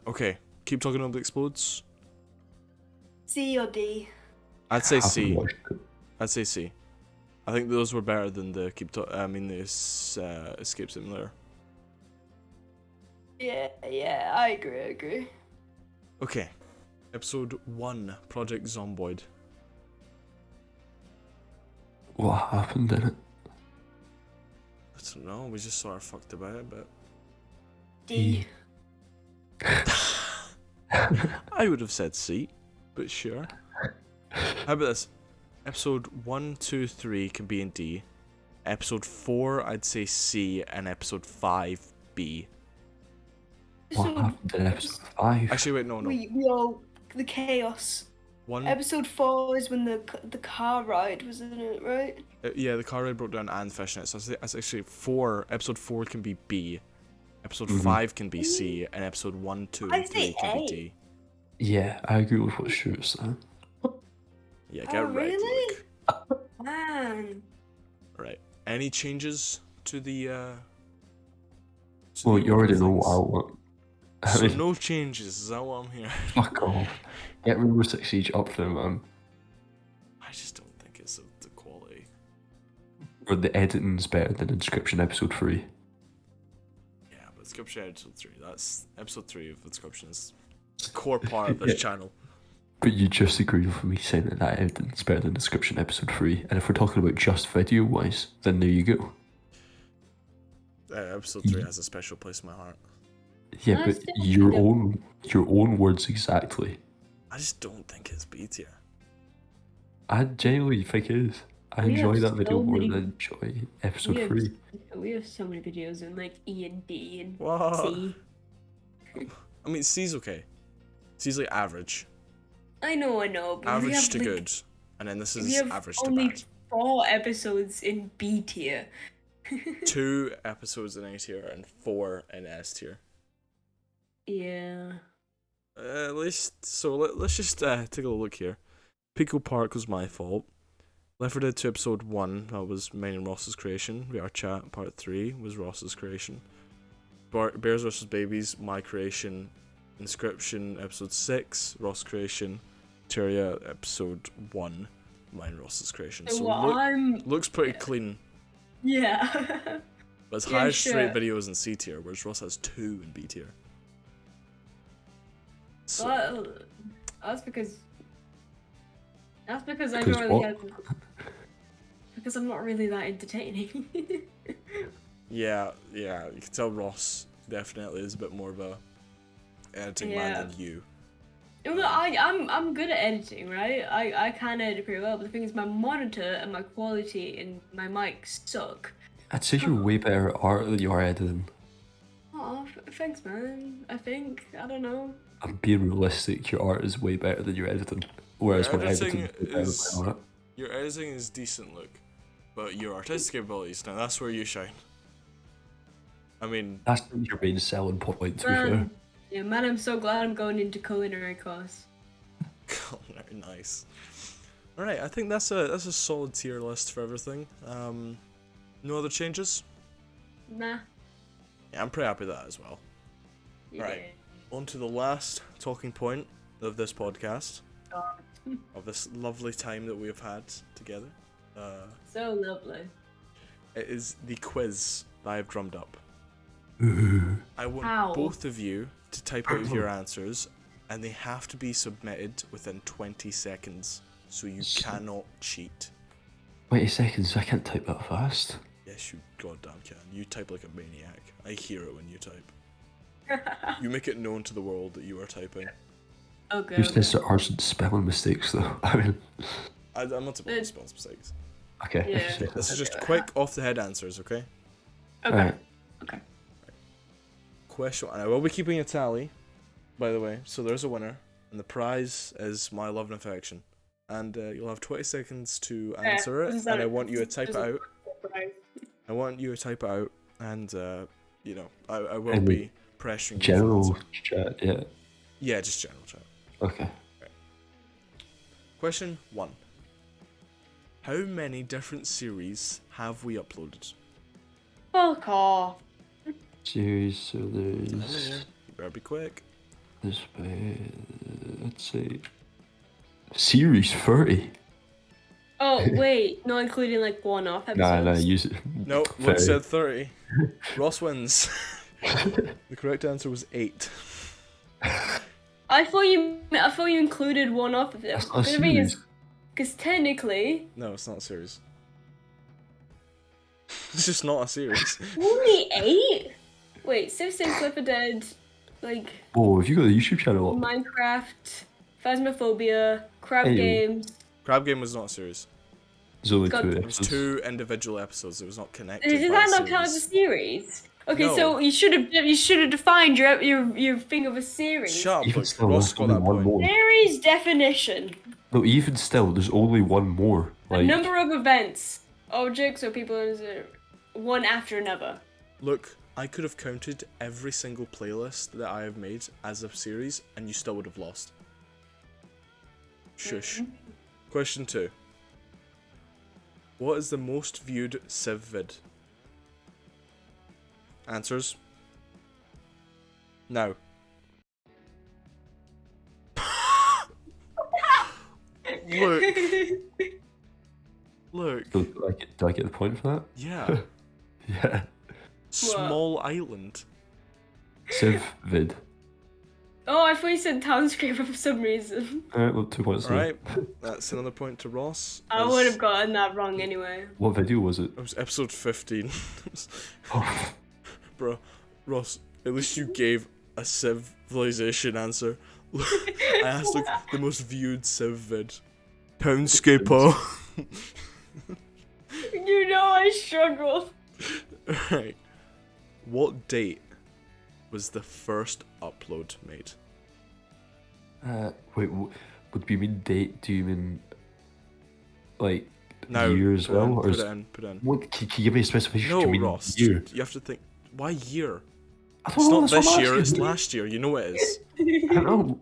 Okay, keep talking about the explodes. C or D. I'd say Haven't C. watched it. I'd say C. I think those were better than the Escape Simulator. Yeah, I agree. Okay, episode 1, Project Zomboid. What happened in it? I don't know, we just sort of fucked about it, but D. I would have said C, but sure. How about this? Episode 1, 2, 3 can be in D. Episode 4, I'd say C, and episode 5, B. What happened in episode 5? Actually, wait, no. We all the chaos. 1, Episode 4 is when the car ride was in it, right? yeah, the car ride broke down and fishing it, so that's actually 4. Episode 4 can be B. Episode 5 can be C, and episode 1, 2, I'd and 3 say can be A. D. Yeah, I agree with what Stuart said. Yeah, get Oh, wrecked, really? Luke. Man. Right. Any changes to the Well, you already know things? what I want. I So mean, no changes, is that what I'm hearing? fuck off. Get Rainbow Six Siege up there, man. I just don't think it's of the quality. Or the editing's better than Inscription episode 3. Yeah, but Inscription episode 3, that's episode 3 of Inscriptions. It's a core part of this channel. But you just agreed with me saying that editing's better than Inscription episode 3. And if we're talking about just video wise, then there you go. Episode 3 has a special place in my heart. Yeah, but your own words exactly. I just don't think it's B tier. I genuinely think it is. I We enjoy have that video so more many- than I enjoy episode 3. We have so many videos in like E and D and What? C. I mean, C's okay. C's like average. I know, but we Average have, to like, good. And then this we is have average to only bad. 4 episodes in B tier. 2 episodes in A tier and 4 in S tier. Yeah. Let's just take a look here. Pico Park was my fault. Left 4 Dead 2 episode 1, that was mine and Ross's creation. We Are Chat part 3 was Ross's creation. Bears vs Babies, my creation. Inscription episode 6, Ross creation. Tyria episode 1, mine Ross's creation. So looks pretty clean. Yeah. But it's Yeah, highest sure. rate videos in C tier, whereas Ross has 2 in B tier. So, Well, that's because I Because don't really what? have. Because I'm not really that entertaining. yeah, you can tell Ross definitely is a bit more of a editing man Yeah. than you. Well, I'm good at editing, right? I can edit pretty well, but the thing is, my monitor and my quality and my mic suck. I'd say you're way better at art than you are editing. Oh, thanks, man. I don't know. I'm being realistic, your art is way better than your editing. Whereas Your when editing editing is way better is- than my art. Your editing is decent, look, but your artistic abilities, now that's where you shine. I mean, That's not your main selling point, to be fair. Man, yeah, man, I'm so glad I'm going into culinary class. very nice. All right, I think that's a solid tier list for everything. No other changes? Nah. Yeah, I'm pretty happy with that as well. Yeah. Right. On to the last talking point of this podcast, of this lovely time that we have had together. So lovely. It is the quiz that I have drummed up. I want How? both of you to type out your answers, and they have to be submitted within 20 seconds, so you cannot cheat. 20 seconds, I can't type that fast. Yes, you goddamn can. You type like a maniac. I hear it when you type. You make it known to the world that you are typing. Okay. Who says there aren't spelling mistakes, though? I mean, I'm not about spelling mistakes. okay. Yeah. This is just quick, off-the-head answers, okay? Okay. Alright. Okay. Question, and I will be keeping a tally, by the way, so there's a winner, and the prize is my love and affection. And you'll have 20 seconds to answer it, and I want you to type it out. I want you to type it out, and, you know, I will And be pressuring you. General chat, yeah. Yeah, just general chat. Okay. Question 1. How many different series have we uploaded? Fuck off. Series, so there's You better be quick. this, let's say, series 30. Oh wait, not including like one-off episodes. Nah, use it. No, Fair. Luke said 30. Ross wins. The correct answer was 8. I thought you included one-off of them. That's not a The thing is, series. because technically, No, it's not a series. It's just not a series. only 8. Wait, Civ 6, Left 4 Dead, like Oh, have you got the YouTube channel up? Minecraft, Phasmophobia, Crab Hey, Games. Crab Game was not a series. There's only God, 2 It was episodes. 2 individual episodes. It was not connected. Does by that a not count as a series. series? Okay, No. so you should have defined your thing of a series. Shut up, Even Luke. still, Ross there's got only that one point. more. Series definition: No, even still, there's only one more. a Like, number of events, objects, or people one after another. Look, I could have counted every single playlist that I have made as a series, and you still would have lost. Shush. Question 2. What is the most viewed Civ vid? Answers. Now. Look. Look. do I get the point for that? Yeah. Yeah. Small island. Civ vid. Oh, I thought you said Townscaper for some reason. Alright, well, 2 points. then. Alright, that's another point to Ross. I as- would have gotten that wrong anyway. What video was it? It was episode 15. Oh, Bro, Ross, at least you gave a civilization answer. I asked like the most viewed civ vid. Townscaper. You know I struggled. Right. What date was the first upload made? wait, what do you mean date? Do you mean like Now, year as put it well? in, Or put is, it in, put it in. what, can you give me a specification? No, Do you mean Ross, year? you have to think. Why year? I don't It's know, not that's what this I'm year, it's asking. last year. You know it is. I don't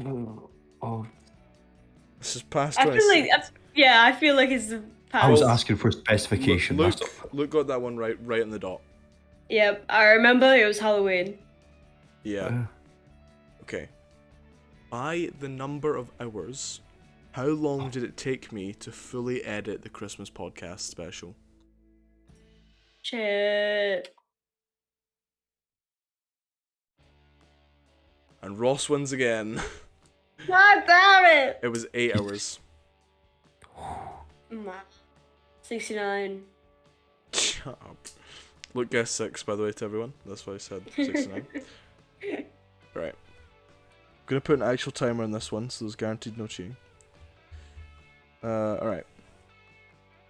know. Oh, This is past I feel 26. like I feel like it's the I was past. asking for specification. Luke, That's Luke got that one right in the dot. Yep, I remember it was Halloween. Yeah. Okay. By the number of hours, how long did it take me to fully edit the Christmas podcast special? Shit. And Ross wins again. God damn it! It was 8 hours. 69. Shut up. Luke guessed 6, by the way, to everyone. That's why I said 69. Right. I'm gonna put an actual timer on this one, so there's guaranteed no cheating. Alright.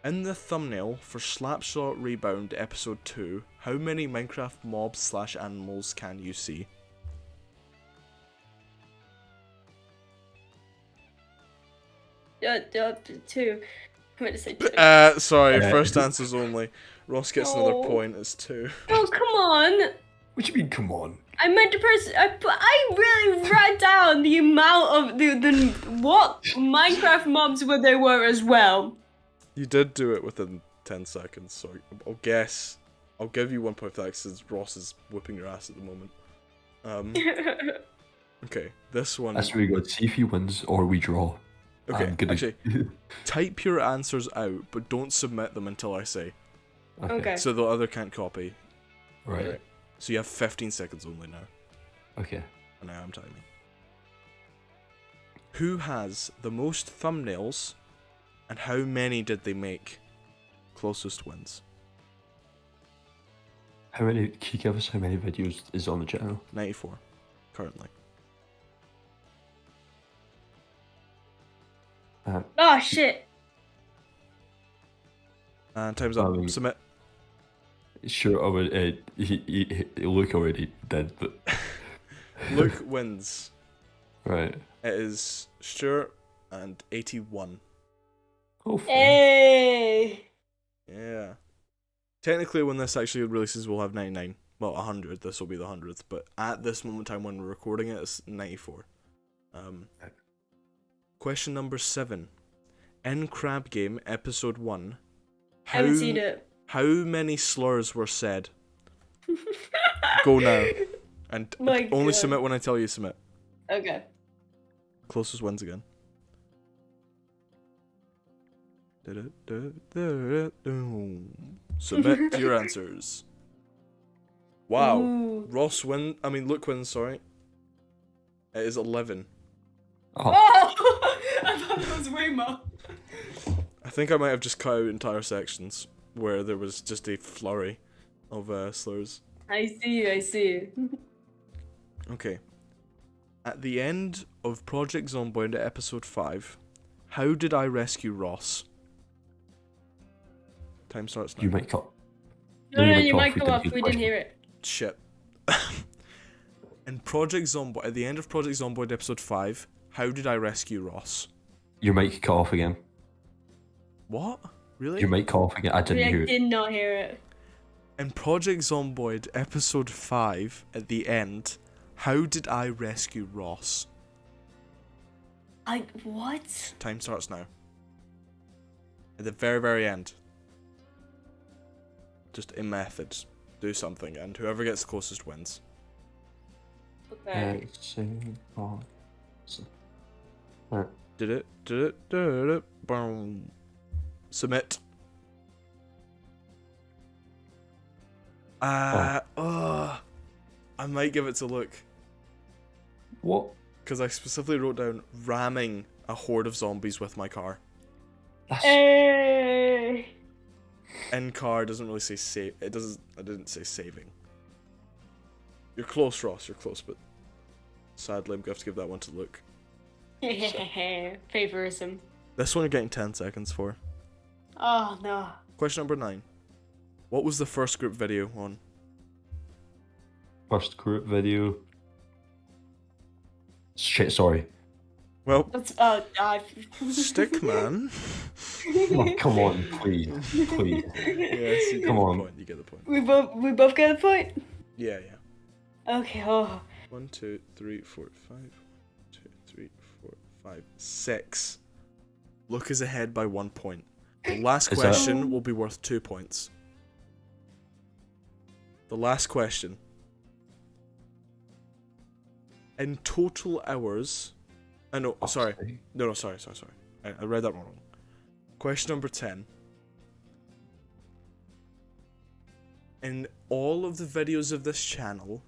In the thumbnail for Slapshot Rebound Episode 2, how many Minecraft mobs / animals can you see? Two. I'm gonna say two. Sorry, first answers only. Ross gets another No. point, it's 2. Oh, come on! what do you mean? Come on. I meant to press. I really wrote down the amount of the what Minecraft mobs were there were as well. You did do it within 10 seconds, so I'll guess. I'll give you 1 point for that since Ross is whipping your ass at the moment. Okay, this one. That's really good. See if he wins or we draw. Okay, I'm gonna- actually, type your answers out, but don't submit them until I say. Okay. So the other can't copy. Right. So you have 15 seconds only now. Okay. And now I'm timing. Who has the most thumbnails, and how many did they make? Closest wins. How many? Can you give us how many videos is on the channel? 94, currently. Oh shit! And time's up. Submit. Sure, I would. Luke already did, but Luke wins. right. It is Stuart and 81. Oh, fine. Hey! Yeah. Technically, when this actually releases, we'll have 99. Well, 100. This will be the 100th. But at this moment in time when we're recording it, it's 94. Question number 7. In Crab Game, Episode 1, I haven't seen it. how many slurs were said? Go now. And My only God. submit when I tell you to submit. Okay. Closest wins again. Submit your answers. Wow. Ooh. Luke wins, sorry. It is 11. Oh, Oh! I thought that was way more. I think I might have just cut out entire sections where there was just a flurry of slurs. I see. Okay. At the end of Project Zomboid episode 5, how did I rescue Ross? Time starts now. you might cut. No, you you might might cut come if up. we We didn't didn't hear hear it. Shit. In Project Zomboid, at the end of Project Zomboid episode 5, how did I rescue Ross? Your mic cut off again. What? Really? Your mic cut off again. I didn't I hear it. did not hear it. In Project Zomboid episode 5, at the end, how did I rescue Ross? What? Time starts now. At the very, very end. Just a method. Do something, and whoever gets the closest wins. Okay. Did it, boom. Submit. I might give it to Luke. What? Because I specifically wrote down ramming a horde of zombies with my car. Hey! In car doesn't really say save. It doesn't. I didn't say saving. You're close, Ross. You're close, but sadly, I'm gonna have to give that one to Luke. Favorism. This one you're getting 10 seconds for. Oh no. Question number 9. What was the first group video on? First group video. Shit, sorry. Well, That's stick man. Oh, come on, please, please. Yes, you get Come the on. point. You get the point. We both get a point. Yeah, yeah. Okay. Oh. 1, 2, 3, 4, 5. 2, 3, 4, 5, 6. Luke is ahead by 1 point. The last Is that- question will be worth 2 points. The last question. In total hours. No, sorry. No, sorry. I read that wrong. Question number 10. In all of the videos of this channel,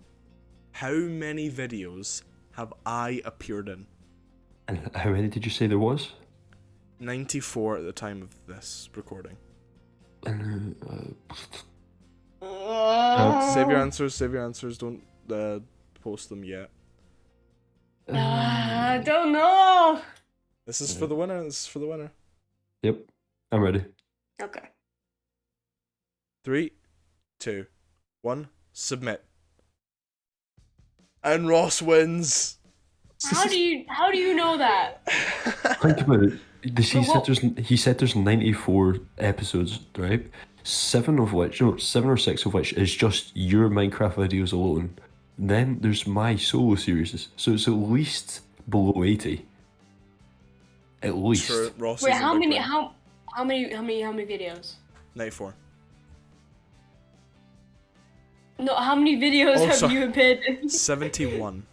how many videos have I appeared in? And how many did you say there was? 94 at the time of this recording. Uh, Save your answers, don't post them yet. I don't know. This is for the winner, Yep, I'm ready. Okay. 3, 2, 1, submit. And Ross wins! How do you know that? Think about it. But He said there's 94 episodes, right? 7 or 6 of which is just your Minecraft videos alone. Then there's my solo series, so it's at least below 80. At least. True, Ross Wait, is a how big many? brain. How many videos? 94. No, how many videos Oh, have sorry. you appeared in? 71.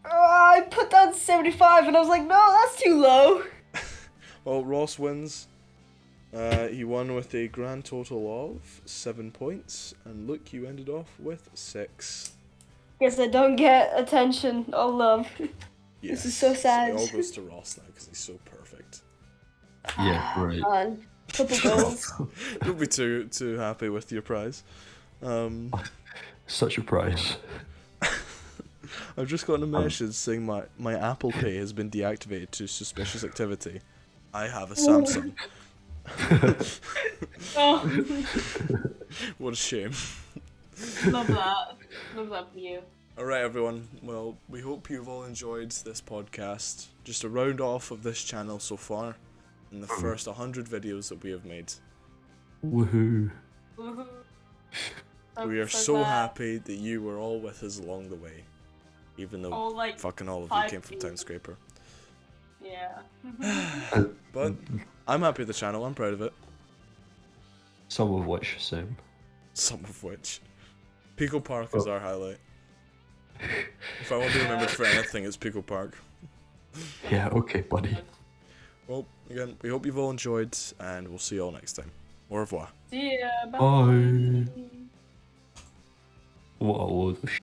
I put down 75 and I was like, no, that's too low. Well, Ross wins. He won with a grand total of 7 points, and Luke, you ended off with 6. Guess I don't get attention or love. Yes. is so sad. It all goes to Ross now because he's so perfect. Yeah, right. Man, couple goals. Don't be too happy with your prize. Such a prize. I've just gotten a message saying my Apple Pay has been deactivated to suspicious activity. I have a Samsung. Oh, What a shame. love that. Love that for you. Alright everyone, well, we hope you've all enjoyed this podcast. Just a round off of this channel so far, in the first 100 videos that we have made. Woohoo. Woohoo. We are so glad. happy that you were all with us along the way. Even though All like fucking all of you 5 came from people. Timescraper. Yeah. But I'm happy with the channel, I'm proud of it. Some of which, Sam. Some of which. Pico Park is our highlight. If I want to be remembered for anything, it's Pico Park. Yeah, okay, buddy. Well, again, we hope you've all enjoyed, and we'll see you all next time. Au revoir. See ya. Bye. Bye. What a load of